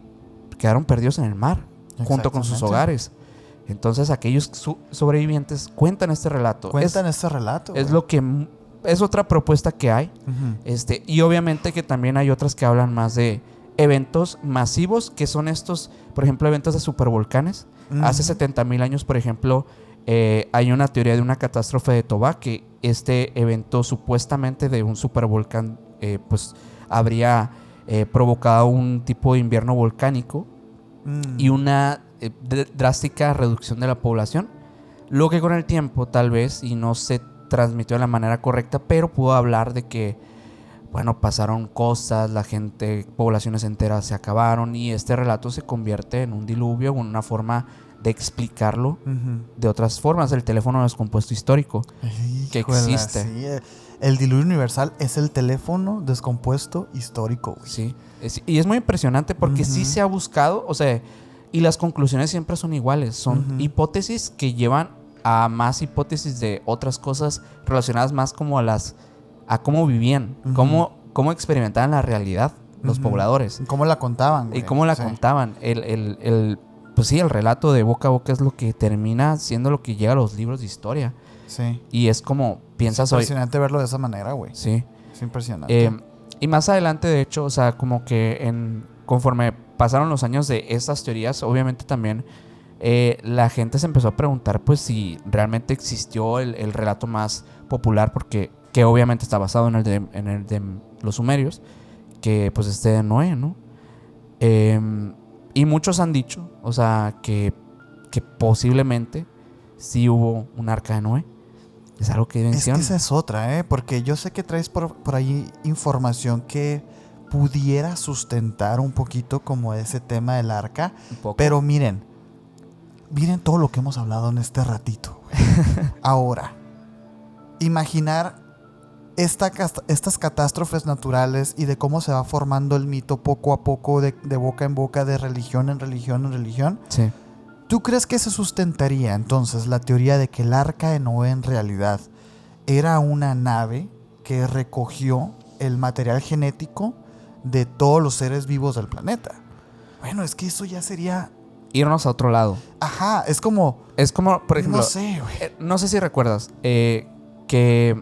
quedaron perdidos en el mar, junto con sus hogares. Entonces aquellos sobrevivientes cuentan este relato. Es lo que es otra propuesta que hay. Y obviamente que también hay otras que hablan más de eventos masivos, que son estos, por ejemplo, eventos de supervolcanes. Hace 70,000 años, por ejemplo, hay una teoría de una catástrofe de Toba, que este evento supuestamente de un supervolcán pues habría provocado un tipo de invierno volcánico y una drástica reducción de la población, lo que con el tiempo tal vez y no se transmitió de la manera correcta, pero pudo hablar de que bueno, pasaron cosas, poblaciones enteras se acabaron y este relato se convierte en un diluvio, en una forma de explicarlo de otras formas, el teléfono descompuesto histórico que existe. Sí, el diluvio universal es el teléfono descompuesto histórico, güey. Sí, y es muy impresionante porque sí se ha buscado, o sea, y las conclusiones siempre son iguales, son hipótesis que llevan a más hipótesis de otras cosas relacionadas más como a cómo vivían, cómo experimentaban la realidad los pobladores. ¿Cómo la contaban, güey? Y cómo la contaban. Pues sí, el relato de boca a boca es lo que termina siendo lo que llega a los libros de historia. Sí. Y es como piensas hoy. Es impresionante verlo de esa manera, güey. Sí. Es impresionante. Y más adelante, de hecho, o sea, como que conforme pasaron los años de estas teorías, obviamente también la gente se empezó a preguntar pues si realmente existió el relato más popular, que obviamente está basado en el de los sumerios, que pues de Noé, ¿no? Y muchos han dicho, o sea, que posiblemente sí hubo un arca de Noé. Es algo que mencionan. Esa es otra, porque yo sé que traes por ahí información que pudiera sustentar un poquito como ese tema del arca. Un poco. Pero miren todo lo que hemos hablado en este ratito. Ahora, imaginar estas catástrofes naturales y de cómo se va formando el mito poco a poco, de boca en boca, de religión en religión en religión. Sí. ¿Tú crees que se sustentaría entonces la teoría de que el arca de Noé en realidad era una nave que recogió el material genético de todos los seres vivos del planeta? Bueno, es que eso ya sería... Irnos a otro lado. Ajá, es como... Es como, por ejemplo... No sé, güey. No sé si recuerdas que...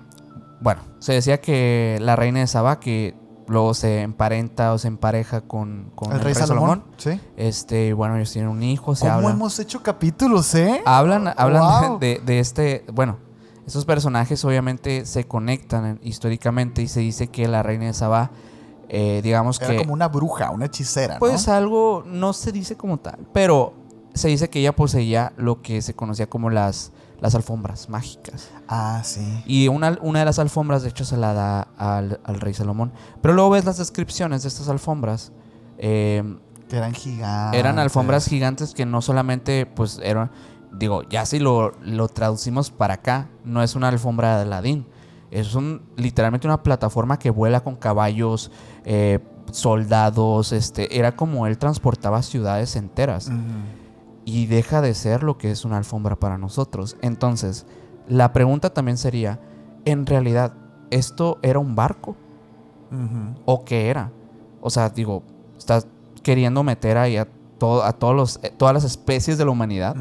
Bueno, se decía que la reina de Sabá, que luego se emparenta o se empareja con el rey Salomón. Sí. Bueno, ellos tienen un hijo, se ¿Cómo habla. hemos hecho capítulos, eh? Hablan Wow. de este... Bueno, esos personajes obviamente se conectan históricamente y se dice que la reina de Sabá, digamos Era que... como una bruja, una hechicera, Pues ¿no? algo, no se dice como tal, pero se dice que ella poseía lo que se conocía como las alfombras mágicas. Ah, sí. Y una de las alfombras, de hecho, se la da al rey Salomón. Pero luego ves las descripciones de estas alfombras. Que eran gigantes. Eran alfombras gigantes que no solamente, pues, eran... Digo, ya si lo traducimos para acá, no es una alfombra de Aladín. Es literalmente una plataforma que vuela con caballos, soldados. Era como él transportaba ciudades enteras. Y deja de ser lo que es una alfombra para nosotros. Entonces, la pregunta también sería, ¿en realidad esto era un barco? ¿O qué era? O sea, digo, estás queriendo meter ahí a todas las especies de la humanidad.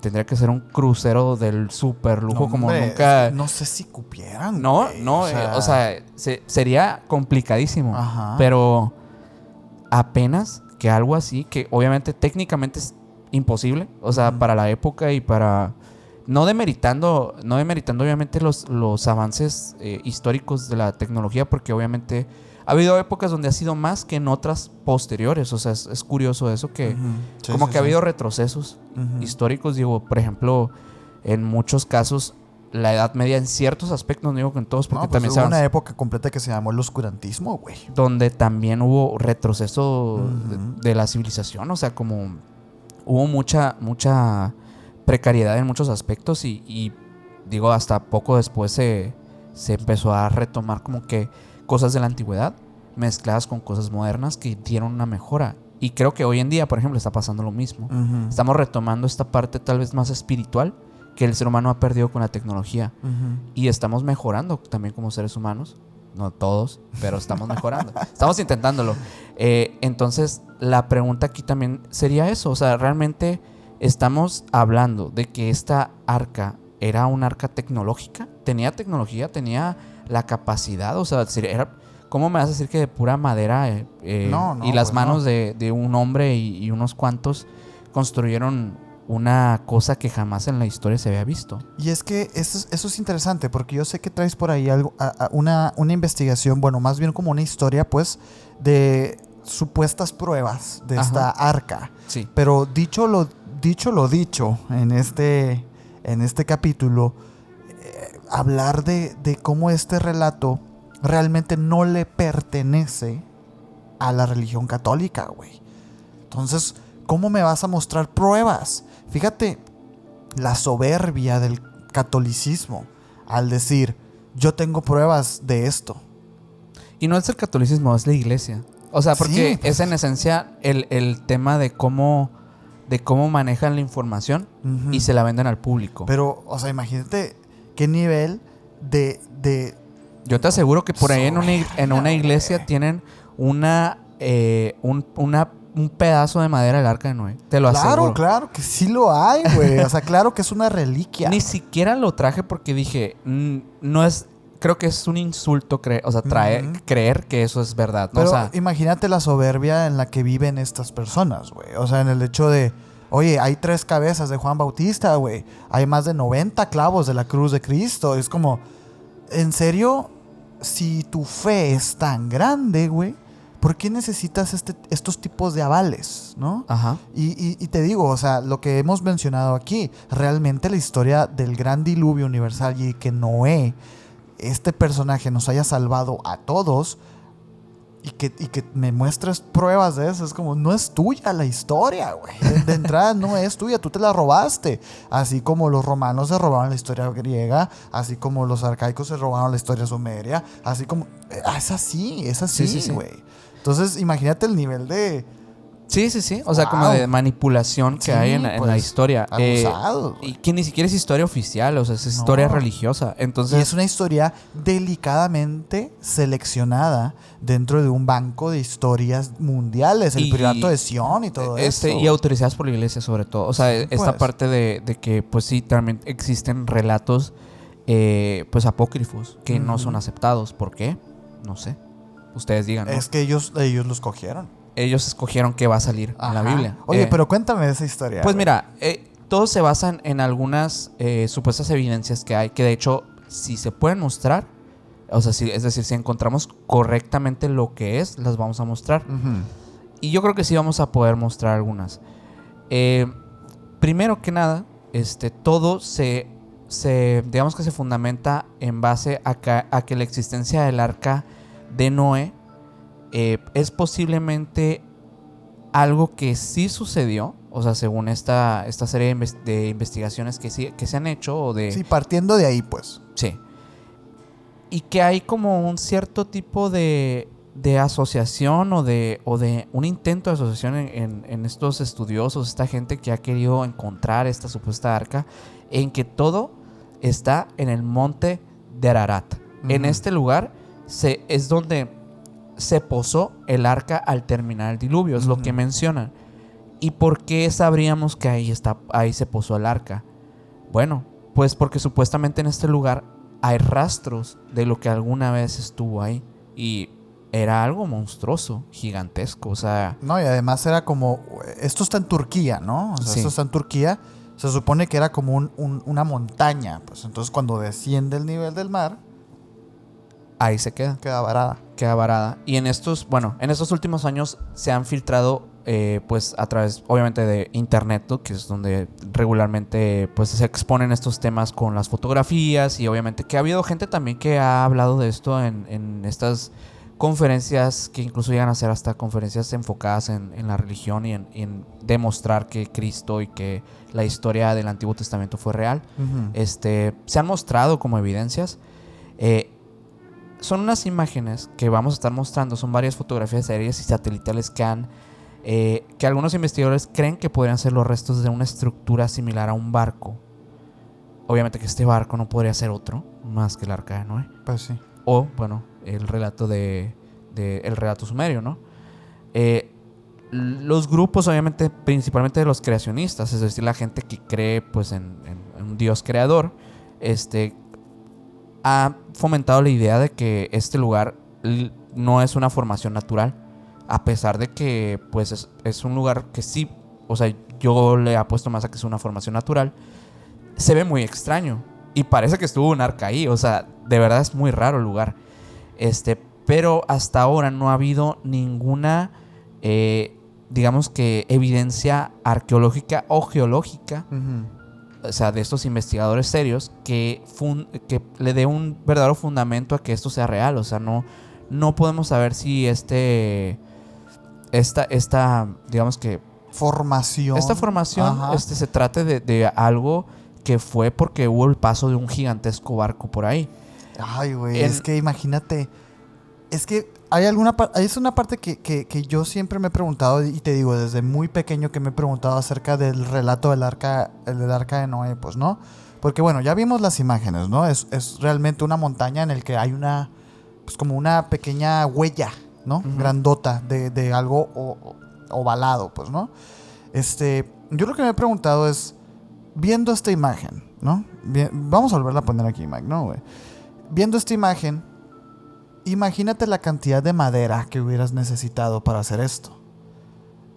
Tendría que ser un crucero del super lujo, No, como hombre, nunca... no sé si cupieran. No, güey. no, o sea, sería complicadísimo. Ajá. Pero apenas que algo así, que obviamente técnicamente es imposible, o sea, para la época y para... No demeritando obviamente los avances históricos de la tecnología, porque obviamente ha habido épocas donde ha sido más que en otras posteriores. O sea, es curioso eso, que Sí, como sí, que ha sí. habido retrocesos históricos. Digo, por ejemplo, en muchos casos, la Edad Media en ciertos aspectos, no digo que en todos, porque No, pues también hubo una época completa que se llamó el oscurantismo, güey. donde también hubo retroceso de la civilización. O sea, como hubo mucha precariedad en muchos aspectos y digo, hasta poco después se empezó a retomar como que cosas de la antigüedad mezcladas con cosas modernas que dieron una mejora. Y creo que hoy en día, por ejemplo, está pasando lo mismo. Estamos retomando esta parte tal vez más espiritual que el ser humano ha perdido con la tecnología. Y estamos mejorando también como seres humanos. No todos, pero estamos mejorando. Estamos intentándolo. Entonces, la pregunta aquí también sería eso. O sea, realmente estamos hablando de que esta arca era un arca tecnológica. Tenía tecnología, tenía la capacidad. O sea, ¿cómo me vas a decir que de pura madera No, y las pues manos no. de un hombre y unos cuantos construyeron una cosa que jamás en la historia se había visto? Y es que eso es interesante, porque yo sé que traes por ahí algo, una investigación, bueno, más bien como una historia, pues, de supuestas pruebas de esta arca. Sí. Pero dicho lo dicho en este capítulo, hablar de cómo este relato realmente no le pertenece a la religión católica, güey. Entonces, ¿cómo me vas a mostrar pruebas? Fíjate la soberbia del catolicismo al decir, yo tengo pruebas de esto. Y no es el catolicismo, es la iglesia. O sea, porque Sí, pues. es en esencia el tema de cómo manejan la información y se la venden al público. Pero, o sea, imagínate qué nivel de Yo te aseguro que por ahí en una iglesia güey. tienen un pedazo de madera del arca de Noé. Te lo aseguro. Claro que sí lo hay, güey. O sea, claro que es una reliquia. Ni siquiera lo traje porque dije, no es... Creo que es un insulto creer que eso es verdad, ¿no? Pero O sea, imagínate la soberbia en la que viven estas personas, güey. O sea, en el hecho de, oye, hay 3 cabezas de Juan Bautista, güey. Hay más de 90 clavos de la cruz de Cristo. Es como, en serio, si tu fe es tan grande, güey, ¿por qué necesitas estos tipos de avales, no? ajá. Y te digo, o sea, lo que hemos mencionado aquí, realmente la historia del gran diluvio universal y que Noé, este personaje, nos haya salvado a todos, y que me muestres pruebas de eso. Es como, no es tuya la historia, güey. De entrada no es tuya, tú te la robaste. Así como los romanos se robaron la historia griega, así como los arcaicos se robaron la historia sumeria, así como... Es así, Sí. güey. Entonces, imagínate el nivel de... Sí. O sea, como de manipulación que hay en la historia. Abusado. Y que ni siquiera es historia oficial, o sea, es historia religiosa. Entonces, Y es una historia delicadamente seleccionada dentro de un banco de historias mundiales, el Priorato de Sion y todo eso. Y autorizadas por la iglesia sobre todo. O sea, esta parte de que, pues sí, también existen relatos, pues apócrifos que no son aceptados. ¿Por qué? No sé. Ustedes digan, ¿no? Es que ellos lo escogieron. Ellos escogieron qué va a salir en la Biblia. Oye, pero cuéntame de esa historia. Pues mira, todo se basa en algunas supuestas evidencias que hay, que de hecho, si se pueden mostrar, o sea, es decir, si encontramos correctamente lo que es, las vamos a mostrar. Y yo creo que sí vamos a poder mostrar algunas. Primero que nada, todo digamos que se fundamenta en base a que la existencia del arca de Noé es posiblemente algo que sí sucedió, o sea, según esta serie de investigaciones que se han hecho o de... Sí, partiendo de ahí, pues. Sí. Y que hay como un cierto tipo de asociación o de un intento de asociación en estos estudiosos, esta gente que ha querido encontrar esta supuesta arca, en que todo está en el monte de Ararat. En este lugar es donde se posó el arca al terminar el diluvio, es lo que mencionan. ¿Y por qué sabríamos que ahí se posó el arca? Bueno, pues porque supuestamente en este lugar hay rastros de lo que alguna vez estuvo ahí. Y era algo monstruoso, gigantesco, o sea... No, y además era como... Esto está en Turquía, ¿no? O sea, Sí. esto está en Turquía. Se supone que era como una montaña. Pues entonces cuando desciende el nivel del mar... Ahí se queda. Queda varada. Queda varada. Y en estos últimos años se han filtrado, pues a través, obviamente, de internet, ¿no? Que es donde regularmente pues se exponen estos temas con las fotografías. Y obviamente que ha habido gente también que ha hablado de esto en estas conferencias, que incluso llegan a ser hasta conferencias enfocadas en la religión y en demostrar que Cristo y que la historia del Antiguo Testamento fue real. Se han mostrado como evidencias. Son unas imágenes que vamos a estar mostrando, son varias fotografías aéreas y satelitales que algunos investigadores creen que podrían ser los restos de una estructura similar a un barco. Obviamente que este barco no podría ser otro más que el arca de Noé. Pues sí. O, bueno, el relato el relato sumerio, ¿no? Los grupos, obviamente, principalmente de los creacionistas, es decir, la gente que cree pues en un Dios creador, ha fomentado la idea de que este lugar no es una formación natural, a pesar de que pues es un lugar que sí, o sea, yo le apuesto más a que es una formación natural. Se ve muy extraño y parece que estuvo un arca ahí, o sea, de verdad es muy raro el lugar. Pero hasta ahora no ha habido ninguna, digamos que evidencia arqueológica o geológica, o sea, de estos investigadores serios que le dé un verdadero fundamento a que esto sea real. O sea, no podemos saber si digamos que esta formación se trate de algo que fue porque hubo el paso de un gigantesco barco por ahí. Ay, güey, es que imagínate. Es que es una parte que yo siempre me he preguntado, y te digo, desde muy pequeño que me he preguntado acerca del relato del arca de Noé, pues, ¿no? Porque, bueno, ya vimos las imágenes, ¿no? Es realmente una montaña en el que hay pues como una pequeña huella, ¿no? Grandota de algo ovalado, pues, ¿no? Yo lo que me he preguntado es, viendo esta imagen, ¿no? Vamos a volverla a poner aquí, Mike, ¿no, güey? Viendo esta imagen, imagínate la cantidad de madera que hubieras necesitado para hacer esto.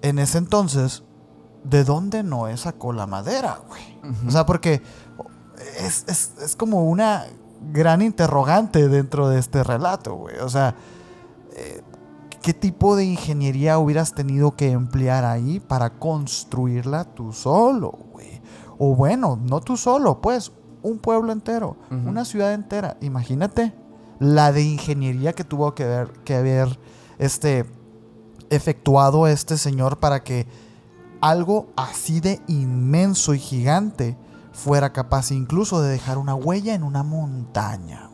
En ese entonces, ¿de dónde Noé sacó la madera, güey? O sea, porque es como una gran interrogante dentro de este relato, güey. O sea, ¿qué tipo de ingeniería hubieras tenido que emplear ahí para construirla tú solo, güey? O bueno, no tú solo, pues, un pueblo entero, una ciudad entera. Imagínate la de ingeniería que tuvo que haber efectuado este señor para que algo así de inmenso y gigante fuera capaz incluso de dejar una huella en una montaña.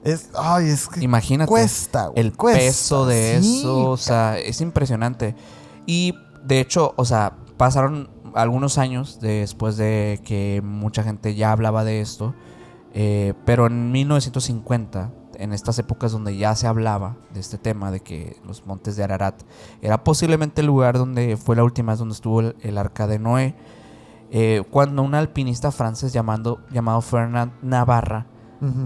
Es que imagínate cuesta, güey, el cuesta, peso de sí, eso, o sea, es impresionante. Y de hecho, o sea, pasaron algunos años después de que mucha gente ya hablaba de esto, pero en 1950, en estas épocas donde ya se hablaba de este tema, de que los montes de Ararat era posiblemente el lugar donde fue la última vez donde estuvo el arca de Noé, cuando un alpinista francés llamado Fernand Navarra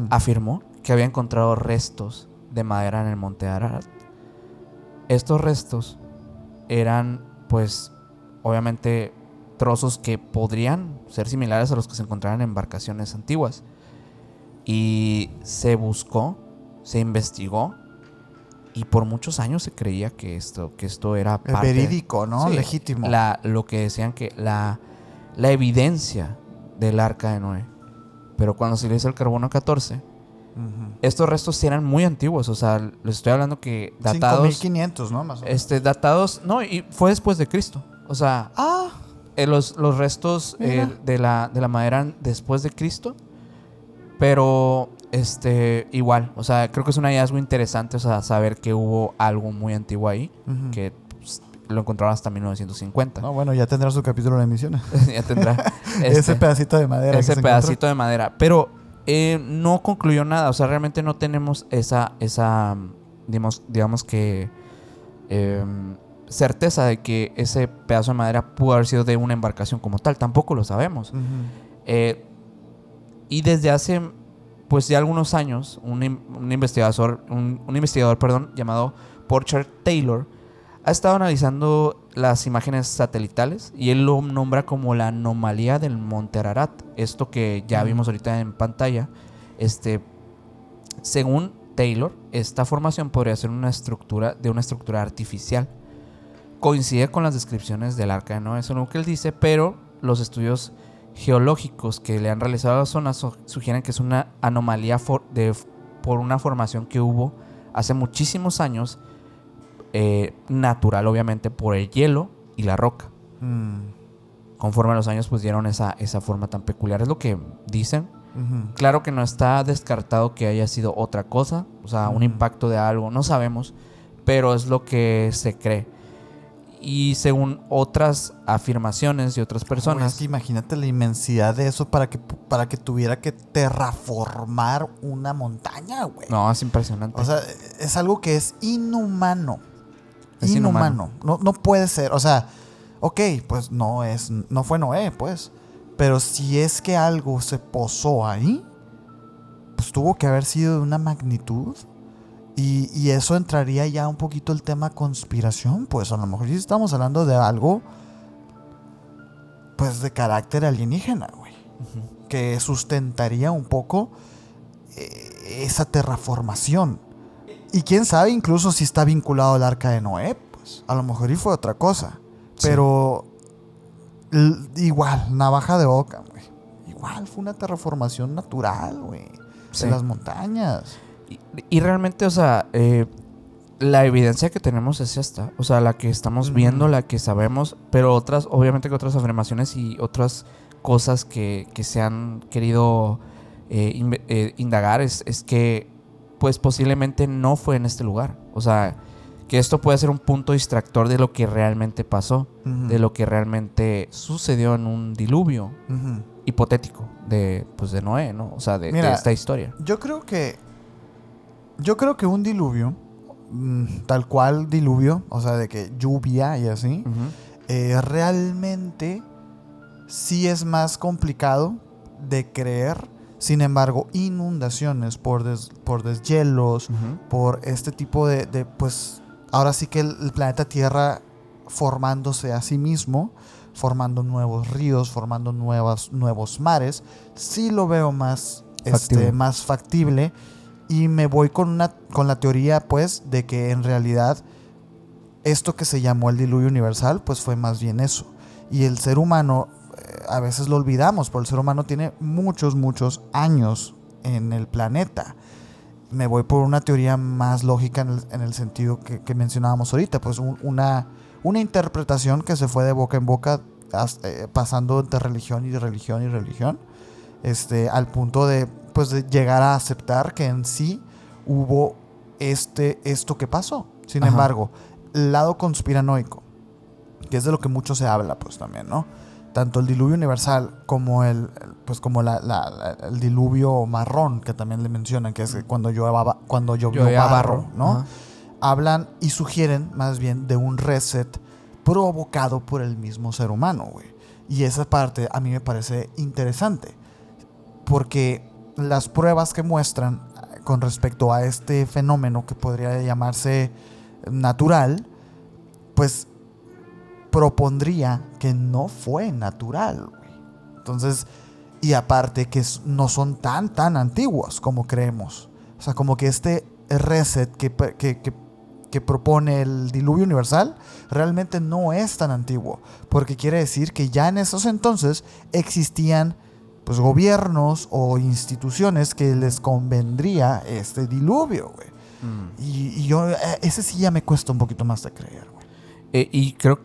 afirmó que había encontrado restos de madera en el monte Ararat. Estos restos eran, pues, obviamente trozos que podrían ser similares a los que se encontraban en embarcaciones antiguas. Y se buscó, se investigó, y por muchos años se creía que esto era parte verídico, ¿no? Sí, legítimo. Lo que decían que la evidencia del arca de Noé. Pero cuando se le hizo el carbono 14, estos restos sí eran muy antiguos. O sea, les estoy hablando que datados 5500, ¿no? Más o menos. Datados, no, y fue después de Cristo. O sea, los restos de la madera después de Cristo. Pero igual, o sea, creo que es un hallazgo interesante, o sea, saber que hubo algo muy antiguo ahí, que pues, lo encontraron hasta 1950. No, bueno, ya tendrá su capítulo de emisiones. Ya tendrá ese pedacito de madera. Ese pedacito de madera. Pero no concluyó nada, o sea, realmente no tenemos esa digamos que certeza de que ese pedazo de madera pudo haber sido de una embarcación como tal. Tampoco lo sabemos. Y desde hace, pues ya algunos años, un investigador, llamado Porcher Taylor, ha estado analizando las imágenes satelitales y él lo nombra como la anomalía del monte Ararat. Esto que ya vimos ahorita en pantalla. Según Taylor, esta formación podría ser una estructura artificial. Coincide con las descripciones del arca de Noé, eso es lo que él dice, pero los estudios geológicos que le han realizado a la zona sugieren que es una anomalía por una formación que hubo hace muchísimos años, natural obviamente por el hielo y la roca. Conforme a los años pues dieron esa forma tan peculiar, es lo que dicen. Claro que no está descartado que haya sido otra cosa, o sea, un impacto de algo, no sabemos, pero es lo que se cree. Y según otras afirmaciones de otras personas... Es que imagínate la inmensidad de eso para que tuviera que terraformar una montaña, güey. No, es impresionante. O sea, es algo que es inhumano. Es inhumano. No puede ser. O sea, ok, pues no fue Noé, pues. Pero si es que algo se posó ahí, pues tuvo que haber sido de una magnitud... Y eso entraría ya un poquito el tema conspiración, pues a lo mejor sí estamos hablando de algo, pues de carácter alienígena, güey, que sustentaría un poco esa terraformación. Y quién sabe incluso si está vinculado al arca de Noé, pues a lo mejor y fue otra cosa, pero igual, navaja de Ockham, güey, igual fue una terraformación natural, güey, de las montañas. Y realmente, o sea, la evidencia que tenemos es esta. O sea, la que estamos viendo, la que sabemos. Pero obviamente que otras afirmaciones y otras cosas que se han querido indagar es que, pues posiblemente no fue en este lugar. O sea, que esto puede ser un punto distractor de lo que realmente pasó. De lo que realmente sucedió en un diluvio hipotético de Noé, ¿no? O sea, de esta historia. Yo creo que un diluvio, tal cual diluvio, o sea, de que lluvia y así, realmente sí es más complicado de creer. Sin embargo, inundaciones por deshielos, por este tipo de, pues, ahora sí que el planeta Tierra formándose a sí mismo, formando nuevos ríos, formando nuevos mares, sí lo veo más factible. Y me voy con la teoría, pues, de que en realidad esto que se llamó el diluvio universal, pues fue más bien eso. Y el ser humano, a veces lo olvidamos, pero el ser humano tiene muchos años en el planeta. me voy por una teoría más lógica en el sentido que mencionábamos ahorita, pues una interpretación que se fue de boca en boca, pasando entre religión y religión y religión, al punto de, pues, de llegar a aceptar que en sí hubo esto que pasó. Sin embargo, el lado conspiranoico, que es de lo que mucho se habla, pues también, ¿no? Tanto el diluvio universal como el diluvio marrón, que también le mencionan, que es cuando llovió barro, ¿no? Ajá. Hablan y sugieren más bien de un reset provocado por el mismo ser humano, güey. Y esa parte a mí me parece interesante, porque las pruebas que muestran con respecto a este fenómeno que podría llamarse natural, pues propondría que no fue natural, güey. Entonces, y aparte que no son tan antiguos como creemos. O sea, como que este reset que propone el diluvio universal realmente no es tan antiguo, porque quiere decir que ya en esos entonces existían, pues, gobiernos o instituciones que les convendría este diluvio, güey. Y yo, ese sí ya me cuesta un poquito más de creer, güey. Y creo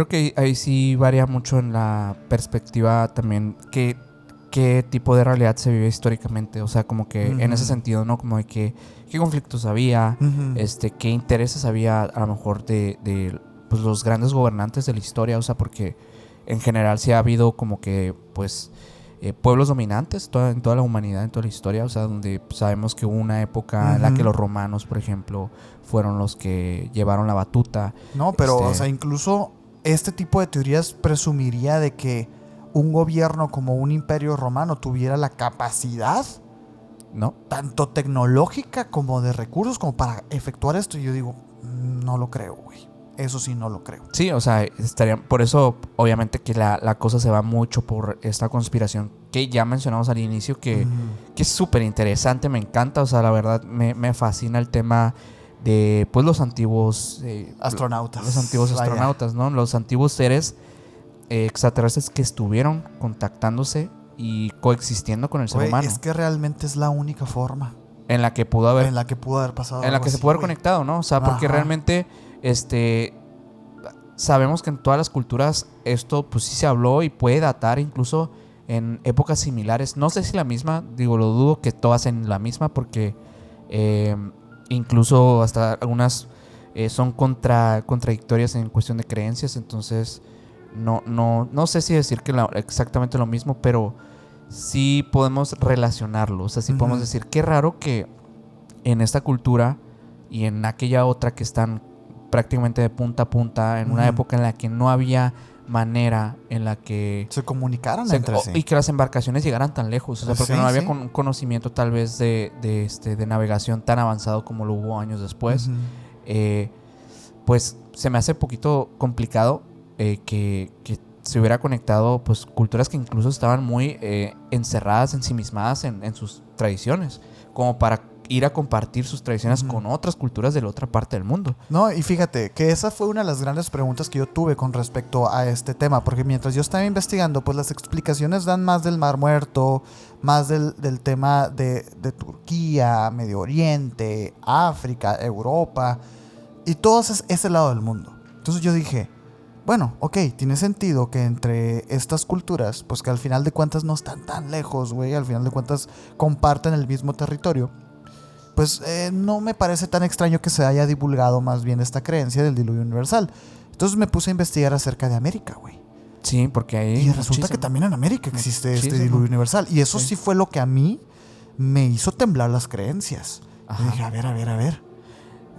que ahí sí varía mucho en la perspectiva también qué tipo de realidad se vive históricamente. O sea, como que en ese sentido, ¿no? Como de qué conflictos había, qué intereses había a lo mejor de pues, los grandes gobernantes de la historia. O sea, porque en general sí ha habido como que, pues, pueblos dominantes en toda la humanidad, en toda la historia. O sea, donde sabemos que hubo una época en la que los romanos, por ejemplo, fueron los que llevaron la batuta. No, pero, o sea, incluso este tipo de teorías presumiría de que un gobierno como un imperio romano tuviera la capacidad, ¿no? Tanto tecnológica como de recursos, como para efectuar esto. Y yo digo, no lo creo, güey. Eso sí, no lo creo. Sí, o sea, por eso, obviamente, que la cosa se va mucho por esta conspiración que ya mencionamos al inicio, que es súper interesante, me encanta. O sea, la verdad, me fascina el tema de, pues, los antiguos astronautas. Los antiguos astronautas, ¿no? Los antiguos seres extraterrestres que estuvieron contactándose y coexistiendo con el ser humano. Es que realmente es la única forma en la que pudo haber pasado, en la que se pudo haber conectado, ¿no? O sea, porque realmente sabemos que en todas las culturas esto pues sí se habló y puede datar incluso en épocas similares. No sé si la misma, digo, lo dudo que todas en la misma, porque incluso hasta algunas son contradictorias en cuestión de creencias. Entonces no sé si decir que exactamente lo mismo, pero sí podemos relacionarlo. O sea, sí podemos decir, qué raro que en esta cultura y en aquella otra que están prácticamente de punta a punta, en una época en la que no había manera en la que se comunicaran entre sí y que las embarcaciones llegaran tan lejos. O sea, porque no había un conocimiento tal vez de navegación tan avanzado como lo hubo años después. Pues se me hace un poquito complicado que se hubiera conectado, pues, culturas que incluso estaban muy encerradas, ensimismadas en sus tradiciones, como para ir a compartir sus tradiciones con otras culturas de la otra parte del mundo. No, y fíjate que esa fue una de las grandes preguntas que yo tuve con respecto a este tema, porque mientras yo estaba investigando, pues las explicaciones dan más del Mar Muerto, más del tema de Turquía, Medio Oriente, África, Europa, y todo ese lado del mundo. Entonces yo dije, bueno, ok, tiene sentido que entre estas culturas, pues que al final de cuentas no están tan lejos, güey, al final de cuentas comparten el mismo territorio, pues no me parece tan extraño que se haya divulgado más bien esta creencia del diluvio universal. Entonces me puse a investigar acerca de América, güey. Sí, porque ahí y resulta que también en América existe este diluvio universal. Y eso sí fue lo que a mí me hizo temblar las creencias. Y dije, a ver,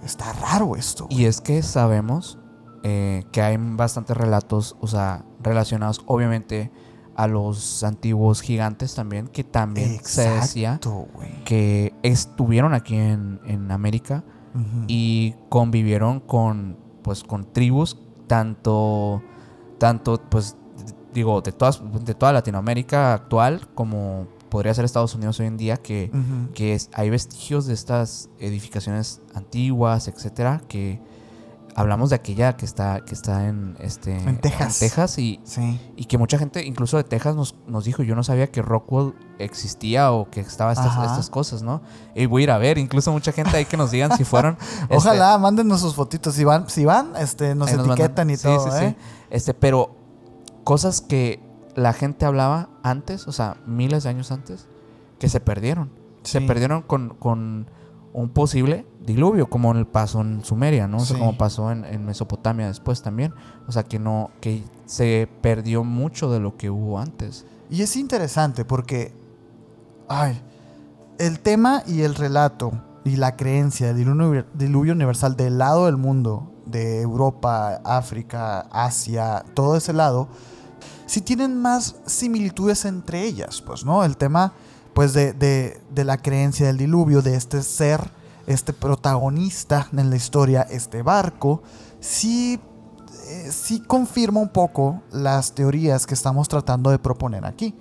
está raro esto, güey. Y es que sabemos que hay bastantes relatos, o sea, relacionados obviamente a los antiguos gigantes también, que también se decía que estuvieron aquí en América y convivieron con tribus tanto pues digo de toda Latinoamérica actual, como podría ser Estados Unidos hoy en día, que hay vestigios de estas edificaciones antiguas, etcétera, que hablamos de aquella que está en Texas. En Texas y que mucha gente, incluso de Texas, nos dijo, yo no sabía que Rockwell existía o que estaba estas cosas, ¿no? Y voy a ir a ver, incluso mucha gente ahí que nos digan si fueron. Ojalá, mándenos sus fotitos. Si van, nos etiquetan y todo, pero cosas que la gente hablaba antes, o sea, miles de años antes, que se perdieron. Se perdieron con un posible diluvio, como pasó en Sumeria, ¿no? O sea, como pasó en Mesopotamia después también. O sea, que se perdió mucho de lo que hubo antes. Y es interesante porque el tema y el relato y la creencia del diluvio universal del lado del mundo, de Europa, África, Asia, todo ese lado, sí tienen más similitudes entre ellas, pues, ¿no? El tema, pues, de la creencia del diluvio, de este ser, este protagonista en la historia, este barco, sí confirma un poco las teorías que estamos tratando de proponer aquí.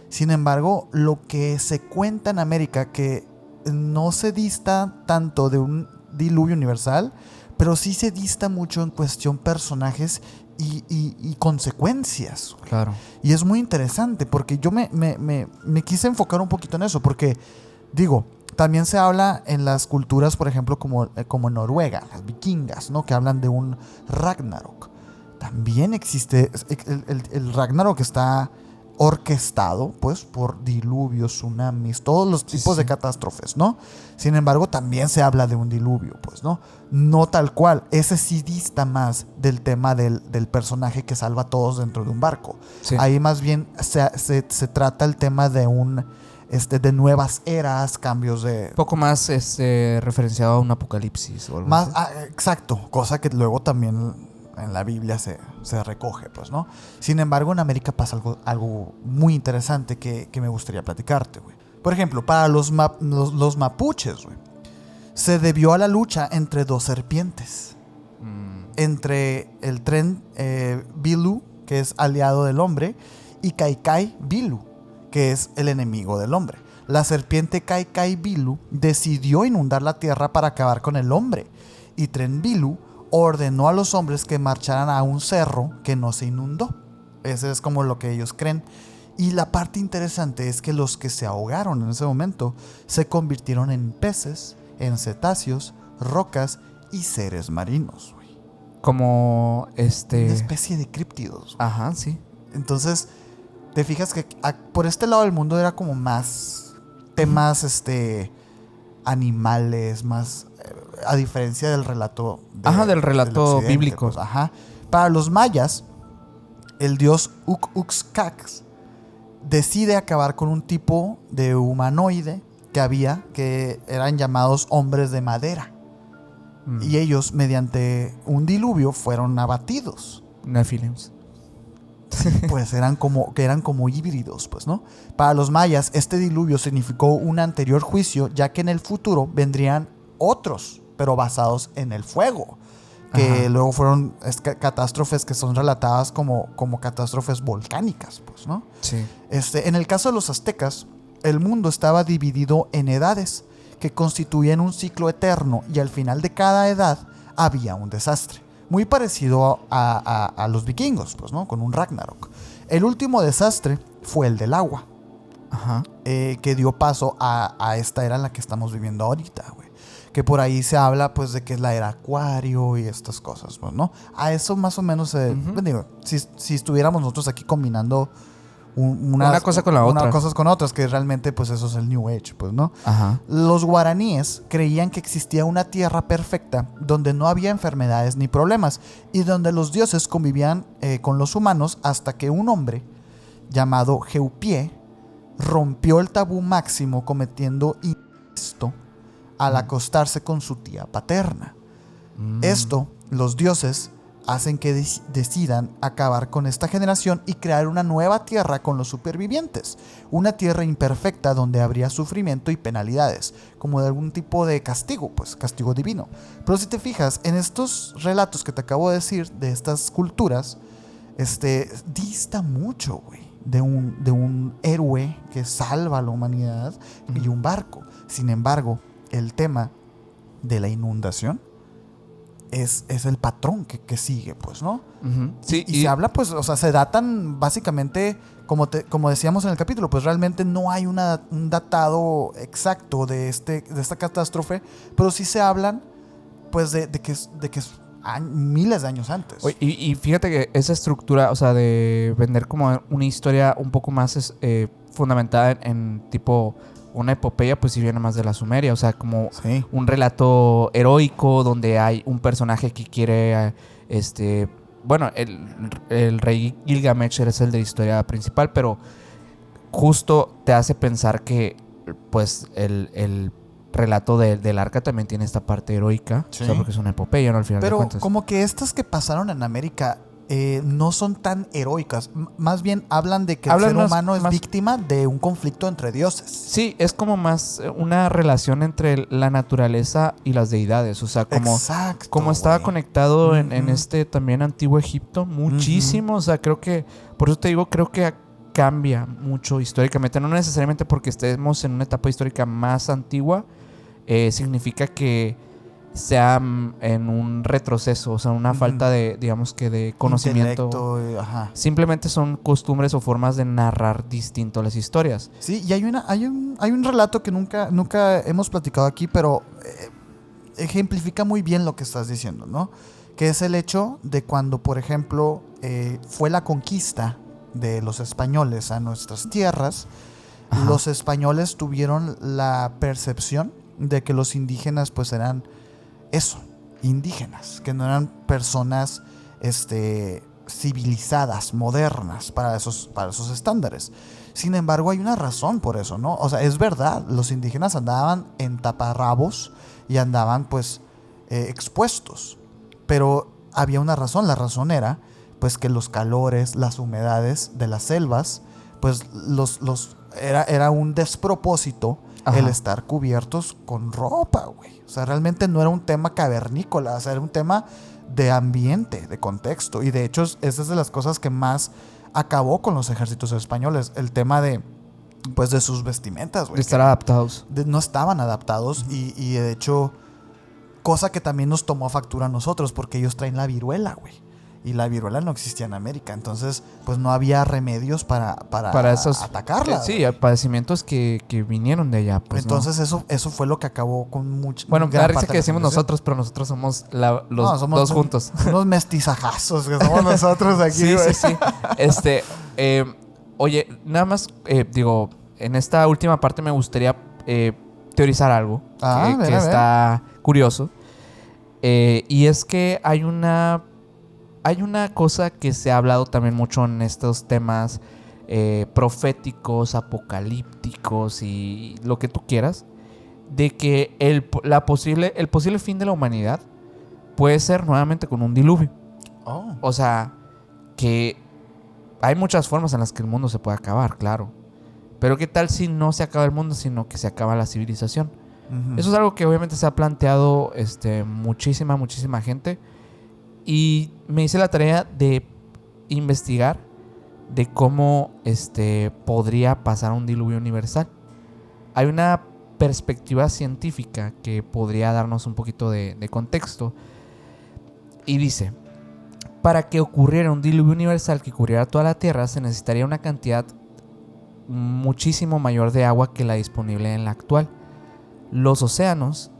Sin embargo, lo que se cuenta en América, que no se dista tanto de un diluvio universal, pero sí se dista mucho en cuestión personajes y consecuencias. Claro. Y es muy interesante porque yo me quise enfocar un poquito en eso, porque digo, también se habla en las culturas, por ejemplo, como en Noruega, las vikingas, ¿no? Que hablan de un Ragnarok. También existe el Ragnarok, está orquestado, pues, por diluvios, tsunamis, todos los tipos de catástrofes, ¿no? Sin embargo, también se habla de un diluvio, pues, ¿no? No tal cual. Ese sí dista más del tema del personaje que salva a todos dentro de un barco. Sí. Ahí más bien se trata el tema de de nuevas eras, cambios de... Un poco más referenciado a un apocalipsis o algo más, así. Exacto, cosa que luego también en la Biblia se recoge, pues, ¿no? Sin embargo, en América pasa algo muy interesante que me gustaría platicarte, güey. Por ejemplo, para los mapuches, güey, se debió a la lucha entre dos serpientes. Entre el tren Bilu, que es aliado del hombre, y Kaikai Bilu, que es el enemigo del hombre. La serpiente Kaikai Bilu decidió inundar la tierra para acabar con el hombre, y Tren Bilu ordenó a los hombres que marcharan a un cerro que no se inundó. Ese es como lo que ellos creen. Y la parte interesante es que los que se ahogaron en ese momento se convirtieron en peces, en cetáceos, rocas y seres marinos, güey. Como Una especie de críptidos, güey. Ajá, sí. Entonces, te fijas que por este lado del mundo era como más temas animales, más a diferencia del relato del relato bíblico. Pues, para los mayas, el dios Uxcax decide acabar con un tipo de humanoide que eran llamados hombres de madera. Y ellos, mediante un diluvio, fueron abatidos. Nephilims. Pues eran como híbridos, pues, ¿no? Para los mayas, este diluvio significó un anterior juicio, ya que en el futuro vendrían otros, pero basados en el fuego, que luego fueron catástrofes que son relatadas como catástrofes volcánicas, pues, ¿no? Sí. En el caso de los aztecas, el mundo estaba dividido en edades que constituían un ciclo eterno, y al final de cada edad había un desastre. Muy parecido a los vikingos, pues, ¿no? Con un Ragnarok. El último desastre fue el del agua. Que dio paso a esta era en la que estamos viviendo ahorita, güey. Que por ahí se habla, pues, de que es la era Acuario y estas cosas, pues, ¿no? A eso más o menos, digo, si estuviéramos nosotros aquí combinando una cosa con la otra. Unas cosas con otras, que realmente, pues, eso es el New Age, pues, ¿no? Los guaraníes creían que existía una tierra perfecta donde no había enfermedades ni problemas, y donde los dioses convivían con los humanos, hasta que un hombre llamado Jeupie rompió el tabú máximo cometiendo incesto al acostarse con su tía paterna. Esto, los dioses hacen que decidan acabar con esta generación y crear una nueva tierra con los supervivientes. Una tierra imperfecta donde habría sufrimiento y penalidades, como de algún tipo de castigo, pues castigo divino. Pero si te fijas, en estos relatos que te acabo de decir, de estas culturas, dista mucho, güey, de un héroe que salva a la humanidad y un barco. Sin embargo, el tema de la inundación es el patrón que sigue, pues, ¿no? Ujú. Sí, Y se habla, pues, o sea, se datan básicamente, como decíamos en el capítulo, pues realmente no hay un datado exacto de esta catástrofe, pero sí se hablan, pues, de que es miles de años antes. Oye, y fíjate que esa estructura, o sea, de vender como una historia un poco más fundamentada en tipo una epopeya, pues sí viene más de la Sumeria, o sea, como Sí. un relato heroico donde hay un personaje que quiere, bueno, el rey Gilgamesh es el de la historia principal, pero justo te hace pensar que, pues, el relato del arca también tiene esta parte heroica, Sí. o sea, porque es una epopeya, ¿no? Al final de Pero cuentas. como que estas que pasaron en América no son tan heroicas. Más bien hablan de que el Hablan ser más- humano es más- víctima de un conflicto entre dioses. Sí, es como más una relación entre la naturaleza y las deidades. O sea, Exacto. como estaba güey. conectado en Ujú. este también antiguo Egipto, muchísimo. O sea, creo que, por eso te digo, creo que cambia mucho históricamente. No necesariamente porque estemos en una etapa histórica más antigua, significa que sea en un retroceso, o sea, una Ujú. falta de, digamos que de conocimiento. Intelecto, ajá. Simplemente son costumbres o formas de narrar distinto las historias. Sí, y hay un relato que nunca hemos platicado aquí, pero ejemplifica muy bien lo que estás diciendo, ¿no? Que es el hecho de cuando, por ejemplo, fue la conquista de los españoles a nuestras tierras. Ajá. Los españoles tuvieron la percepción de que los indígenas pues eran eso, indígenas, que no eran personas civilizadas, modernas para esos estándares. Sin embargo, hay una razón por eso, ¿no? O sea, es verdad, los indígenas andaban en taparrabos y andaban pues expuestos, pero había una razón. La razón era pues que los calores, las humedades de las selvas, pues era un despropósito. Ajá. El estar cubiertos con ropa, güey. O sea, realmente no era un tema cavernícola, o sea, era un tema de ambiente, de contexto. Y de hecho, esa es de las cosas que más acabó con los ejércitos españoles. El tema de sus vestimentas, güey. De estar adaptados. No estaban adaptados y de hecho, cosa que también nos tomó factura a nosotros, porque ellos traen la viruela, güey. Y la viruela no existía en América, entonces pues no había remedios para esos atacarla. sí, padecimientos que vinieron de allá. Pues, entonces eso fue lo que acabó con mucha. bueno, gran la risa parte que de la decimos población. nosotros, pero nosotros somos Somos dos juntos. Unos mestizajazos que somos nosotros aquí. Sí, güey. sí, sí. Oye, nada más, digo, en esta última parte me gustaría teorizar algo A ver. está curioso. Y es que hay una cosa que se ha hablado también mucho en estos temas proféticos, apocalípticos y lo que tú quieras, de que el posible fin de la humanidad puede ser nuevamente con un diluvio. Oh. O sea, que hay muchas formas en las que el mundo se puede acabar, claro. Pero ¿qué tal si no se acaba el mundo, sino que se acaba la civilización? Ujú. Eso es algo que obviamente se ha planteado muchísima gente. Y me hice la tarea de investigar de cómo podría pasar un diluvio universal. Hay una perspectiva científica que podría darnos un poquito de contexto. Y dice, para que ocurriera un diluvio universal que cubriera toda la Tierra, se necesitaría una cantidad muchísimo mayor de agua que la disponible en la actual. Los océanos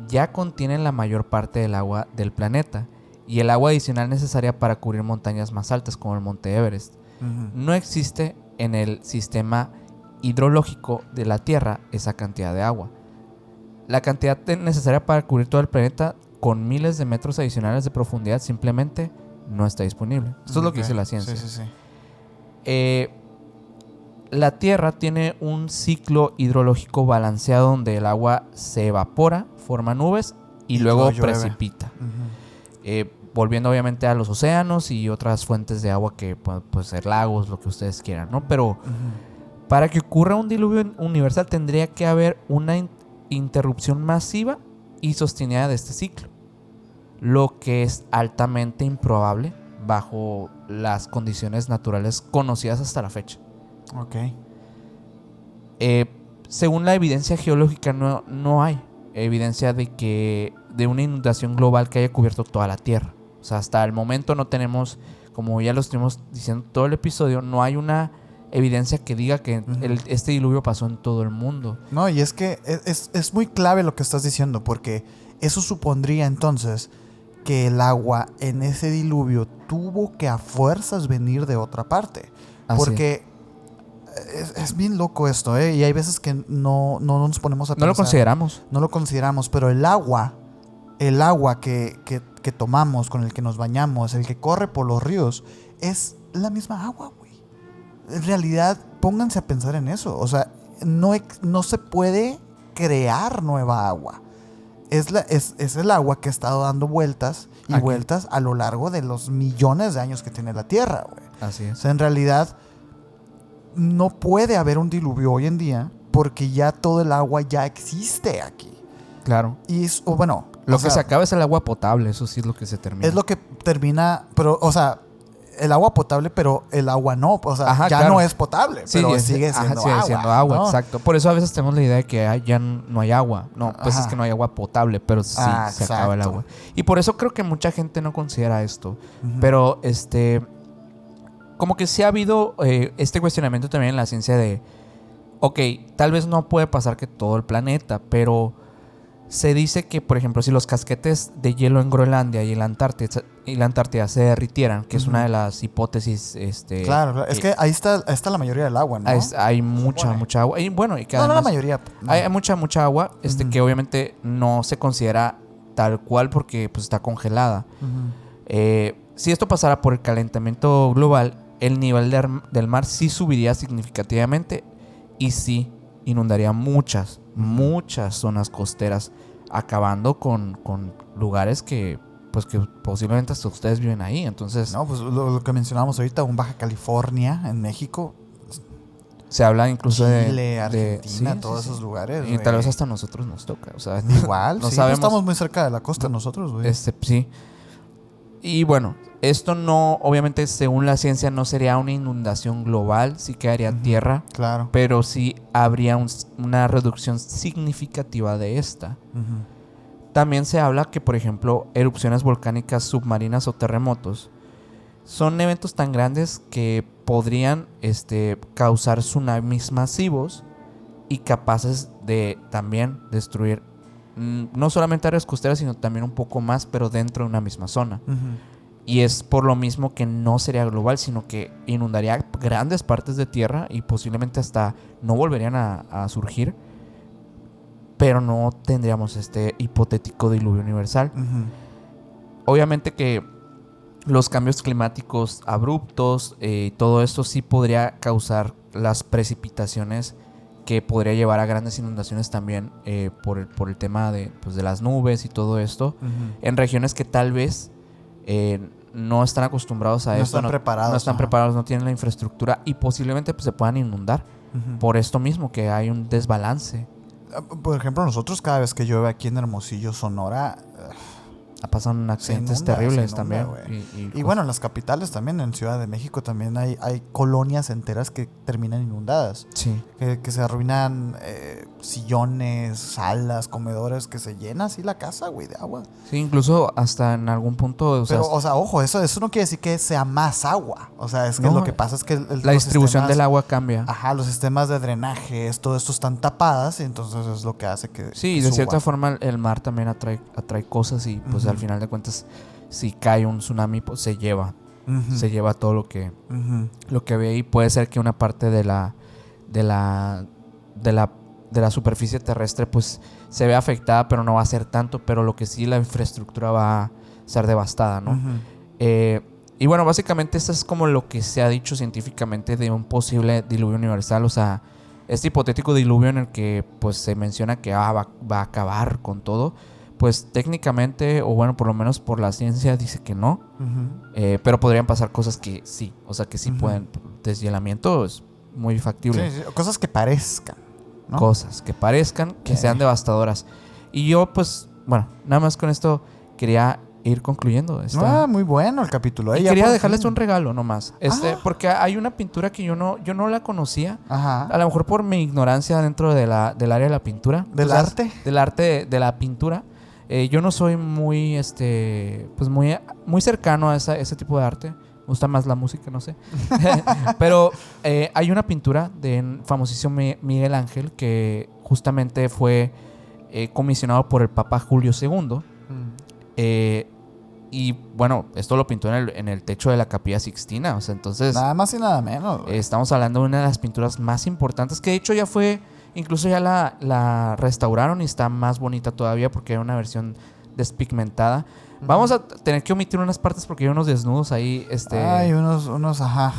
ya contienen la mayor parte del agua del planeta y el agua adicional necesaria para cubrir montañas más altas como el Monte Everest. Ujú. No existe en el sistema hidrológico de la Tierra esa cantidad de agua. La cantidad necesaria para cubrir todo el planeta con miles de metros adicionales de profundidad simplemente no está disponible. Esto es lo que dice la ciencia. Sí. La Tierra tiene un ciclo hidrológico balanceado donde el agua se evapora, forma nubes y luego llueve. precipita. Ujú. Volviendo obviamente a los océanos y otras fuentes de agua que pueden ser lagos, lo que ustedes quieran, ¿no? Pero Ujú. para que ocurra un diluvio universal tendría que haber una interrupción masiva y sostenida de este ciclo, lo que es altamente improbable bajo las condiciones naturales conocidas hasta la fecha. Ok. Según la evidencia geológica no hay evidencia de que de una inundación global que haya cubierto toda la Tierra. O sea, hasta el momento no tenemos, como ya lo estuvimos diciendo todo el episodio, no hay una evidencia que diga que este diluvio pasó en todo el mundo. No, y es que es muy clave lo que estás diciendo, porque eso supondría entonces que el agua en ese diluvio tuvo que a fuerzas venir de otra parte. Así Porque es bien loco esto, ¿eh? Y hay veces que no nos ponemos a pensar. No lo consideramos. No lo consideramos, pero el agua que tomamos, con el que nos bañamos, el que corre por los ríos, es la misma agua, güey. En realidad, pónganse a pensar en eso. O sea, no se puede crear nueva agua. Es el agua que ha estado dando vueltas y Aquí. vueltas a lo largo de los millones de años que tiene la Tierra, güey. Así O es. sea, en realidad, no puede haber un diluvio hoy en día porque ya todo el agua ya existe aquí. Claro. Y es, o bueno, Lo o que sea, se acaba es el agua potable, eso sí es lo que se termina. es lo que termina, pero, o sea, el agua potable, pero el agua no, o sea, Ajá, ya claro. no es potable, Sí, pero es- sigue ajá, siendo sigue agua. siendo agua, ¿no? exacto. Por eso a veces tenemos la idea de que ya no hay agua. No, pues Ajá. es que no hay agua potable, pero sí se acaba el exacto. agua. Y por eso creo que mucha gente no considera esto. Ujú. Pero como que sí ha habido este cuestionamiento también en la ciencia de, ok, tal vez no puede pasar que todo el planeta, pero se dice que, por ejemplo, si los casquetes de hielo en Groenlandia y la Antártida se derritieran, que es una de las hipótesis, Claro, es que ahí está la mayoría del agua, ¿no? hay mucha supone. agua. Y bueno, y que No, la además mayoría. No. hay mucha agua, Ujú. que obviamente no se considera tal cual porque pues está congelada. Ujú. Si esto pasara por el calentamiento global, el nivel del mar sí subiría significativamente y sí inundaría muchas zonas costeras, acabando con lugares que posiblemente hasta ustedes viven ahí. Entonces No, pues lo que mencionábamos ahorita, un Baja California en México, se habla incluso Chile, Argentina, sí, todos sí, esos lugares. y güey. tal vez hasta a nosotros nos toca. O sea, Igual, no sí, sabemos. no estamos muy cerca de la costa nosotros, güey. Sí. Y bueno, esto no, obviamente, según la ciencia, no sería una inundación global, sí quedaría tierra, Claro. pero sí habría una reducción significativa de esta. Ujú. También se habla que, por ejemplo, erupciones volcánicas submarinas o terremotos son eventos tan grandes que podrían causar tsunamis masivos y capaces de también destruir no solamente áreas costeras, sino también un poco más, pero dentro de una misma zona. Ujú. Y es por lo mismo que no sería global, sino que inundaría grandes partes de tierra y posiblemente hasta no volverían a surgir, pero no tendríamos este hipotético diluvio universal. Ujú. Obviamente que los cambios climáticos abruptos, todo esto sí podría causar las precipitaciones que podría llevar a grandes inundaciones también por el tema de las nubes y todo esto, Ujú. en regiones que tal vez no están acostumbrados a No esto. están preparados, No están ajá. preparados, no tienen la infraestructura y posiblemente se puedan inundar Ujú. por esto mismo, que hay un desbalance. Por ejemplo, nosotros cada vez que llueve aquí en Hermosillo, Sonora, Pasan accidentes inunda, terribles se también. inunda, y cosas- bueno, en las capitales también, en Ciudad de México también hay colonias enteras que terminan inundadas. Sí. Que se arruinan sillones, salas, comedores, que se llena así la casa, güey, de agua. Sí, incluso hasta en algún punto, o sea, Pero, o sea, ojo, eso no quiere decir que sea más agua. O sea, es que No, lo que pasa es que la distribución del agua cambia. Ajá, los sistemas de drenaje, todo esto están tapadas y entonces es lo que hace que Sí, que de suba. cierta forma el mar también atrae cosas y pues Ujú. al final de cuentas si cae un tsunami pues se lleva Ujú. todo lo que Ujú. ve y puede ser que una parte de la superficie terrestre pues se vea afectada, pero no va a ser tanto, pero lo que sí la infraestructura va a ser devastada, ¿no? Ujú. Y bueno, básicamente eso es como lo que se ha dicho científicamente de un posible diluvio universal, o sea, este hipotético diluvio en el que pues se menciona que va a acabar con todo, pues técnicamente, o bueno, por lo menos por la ciencia dice que no, Ujú. pero podrían pasar cosas que sí, o sea que sí Ujú. pueden, deshielamiento es muy factible, Sí, sí, cosas que parezcan, ¿no? cosas que parezcan, que Ok. sean devastadoras. Y yo pues, bueno, nada más con esto quería ir concluyendo esta... Muy bueno el capítulo. Y Ya quería por dejarles fin. un regalo nomás. Porque hay una pintura que yo no la conocía. A Ajá. lo mejor por mi ignorancia dentro del área de la pintura. ¿Del ¿Tú sabes? arte? Del arte de la pintura. Yo no soy muy, pues muy cercano a ese tipo de arte. Me gusta más la música, no sé. Pero hay una pintura de famosísimo Miguel Ángel que justamente fue comisionado por el Papa Julio II. Y bueno, esto lo pintó en el techo de la Capilla Sixtina. O sea, entonces... Nada más y nada menos, güey. Estamos hablando de una de las pinturas más importantes, que de hecho ya fue... Incluso ya la restauraron y está más bonita todavía porque era una versión despigmentada. Vamos a tener que omitir unas partes porque hay unos desnudos ahí. Ay, unos, ajá.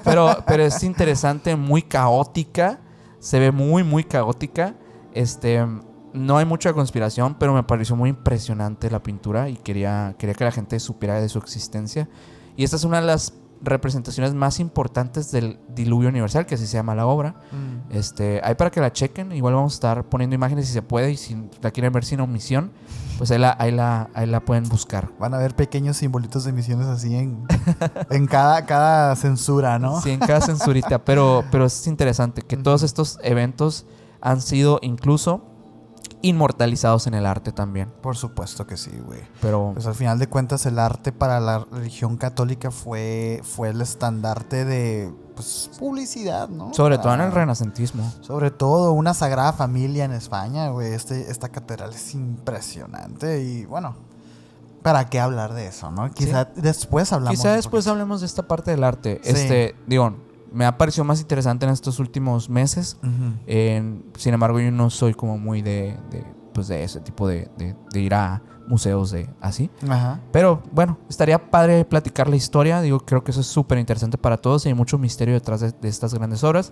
Pero es interesante, muy caótica. Se ve muy, muy caótica. No hay mucha conspiración, pero me pareció muy impresionante la pintura y quería que la gente supiera de su existencia. Y esta es una de las representaciones más importantes del diluvio universal, que así se llama la obra. Ahí para que la chequen. Igual vamos a estar poniendo imágenes si se puede, y si la quieren ver sin omisión, pues ahí la pueden buscar. Van a ver pequeños simbolitos de misiones así en cada censura, ¿no? Sí, en cada censurita. Pero es interesante que todos estos eventos han sido incluso inmortalizados en el arte también. Por supuesto que sí, güey. Pero pues al final de cuentas el arte para la religión católica fue el estandarte de pues, publicidad, ¿no? sobre todo en el renacentismo. Sobre todo una Sagrada Familia en España, güey. Esta catedral es impresionante y bueno, ¿para qué hablar de eso, no? Quizá después hablamos. Quizá después hablemos de esta parte del arte. Sí. Me ha parecido más interesante en estos últimos meses. Sin embargo, yo no soy como muy de ese tipo de ir a museos así. Ajá. Pero bueno, estaría padre platicar la historia. Creo que eso es súper interesante para todos y hay mucho misterio detrás de estas grandes obras.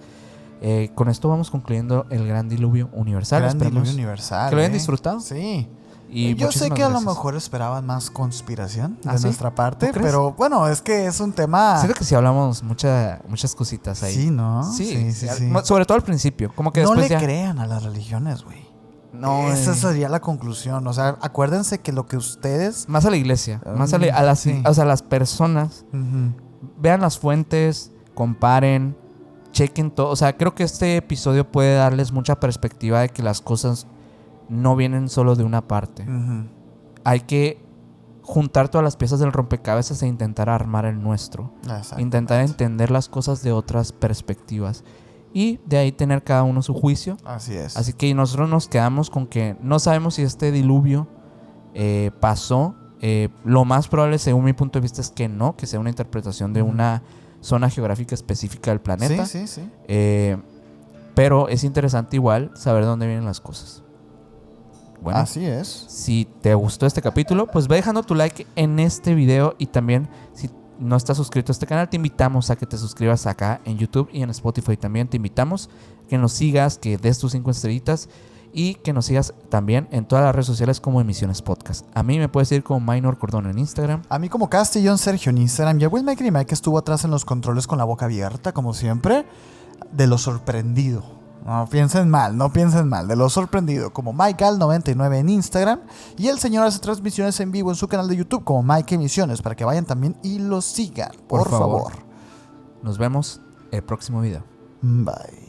Con esto vamos concluyendo el Gran Diluvio Universal. Gran Esperemos Diluvio Universal. que lo hayan disfrutado. Sí. Y yo sé que a lo gracias. mejor esperaban más conspiración de ¿Sí? nuestra parte, ¿Tú crees? pero bueno, es que es un tema... Siento que sí hablamos muchas cositas ahí. Sí, ¿no? Sí. Sí. Sobre todo al principio. Como que No después le ya... crean a las religiones, güey. No, Esa sería la conclusión. O sea, acuérdense que lo que ustedes... Más a la iglesia. Más a las, sí. o sea, las personas. Vean las fuentes, comparen, chequen todo. O sea, creo que este episodio puede darles mucha perspectiva de que las cosas no vienen solo de una parte. Hay que juntar todas las piezas del rompecabezas e intentar armar el nuestro. Intentar entender las cosas de otras perspectivas. Y de ahí tener cada uno su juicio. Así es. Así que nosotros nos quedamos con que no sabemos si este diluvio pasó. Lo más probable, según mi punto de vista, es que no, que sea una interpretación de una zona geográfica específica del planeta. Sí. Pero es interesante igual saber de dónde vienen las cosas. Bueno, así es. si te gustó este capítulo, pues ve dejando tu like en este video. Y también, si no estás suscrito a este canal, te invitamos a que te suscribas acá en YouTube y en Spotify. También te invitamos a que nos sigas, que des tus 5 estrellitas y que nos sigas también en todas las redes sociales como Emisiones Podcast. A mí me puedes seguir como Minor Cordón en Instagram. A mí como Castellón Sergio en Instagram. Y a Will Maker y Mike estuvo atrás en los controles con la boca abierta, como siempre, de lo sorprendido. No piensen mal, de lo sorprendido, como MikeAl99 en Instagram. Y el señor hace transmisiones en vivo en su canal de YouTube como Mike Emisiones, para que vayan también y lo sigan, por favor. Nos vemos el próximo video. Bye.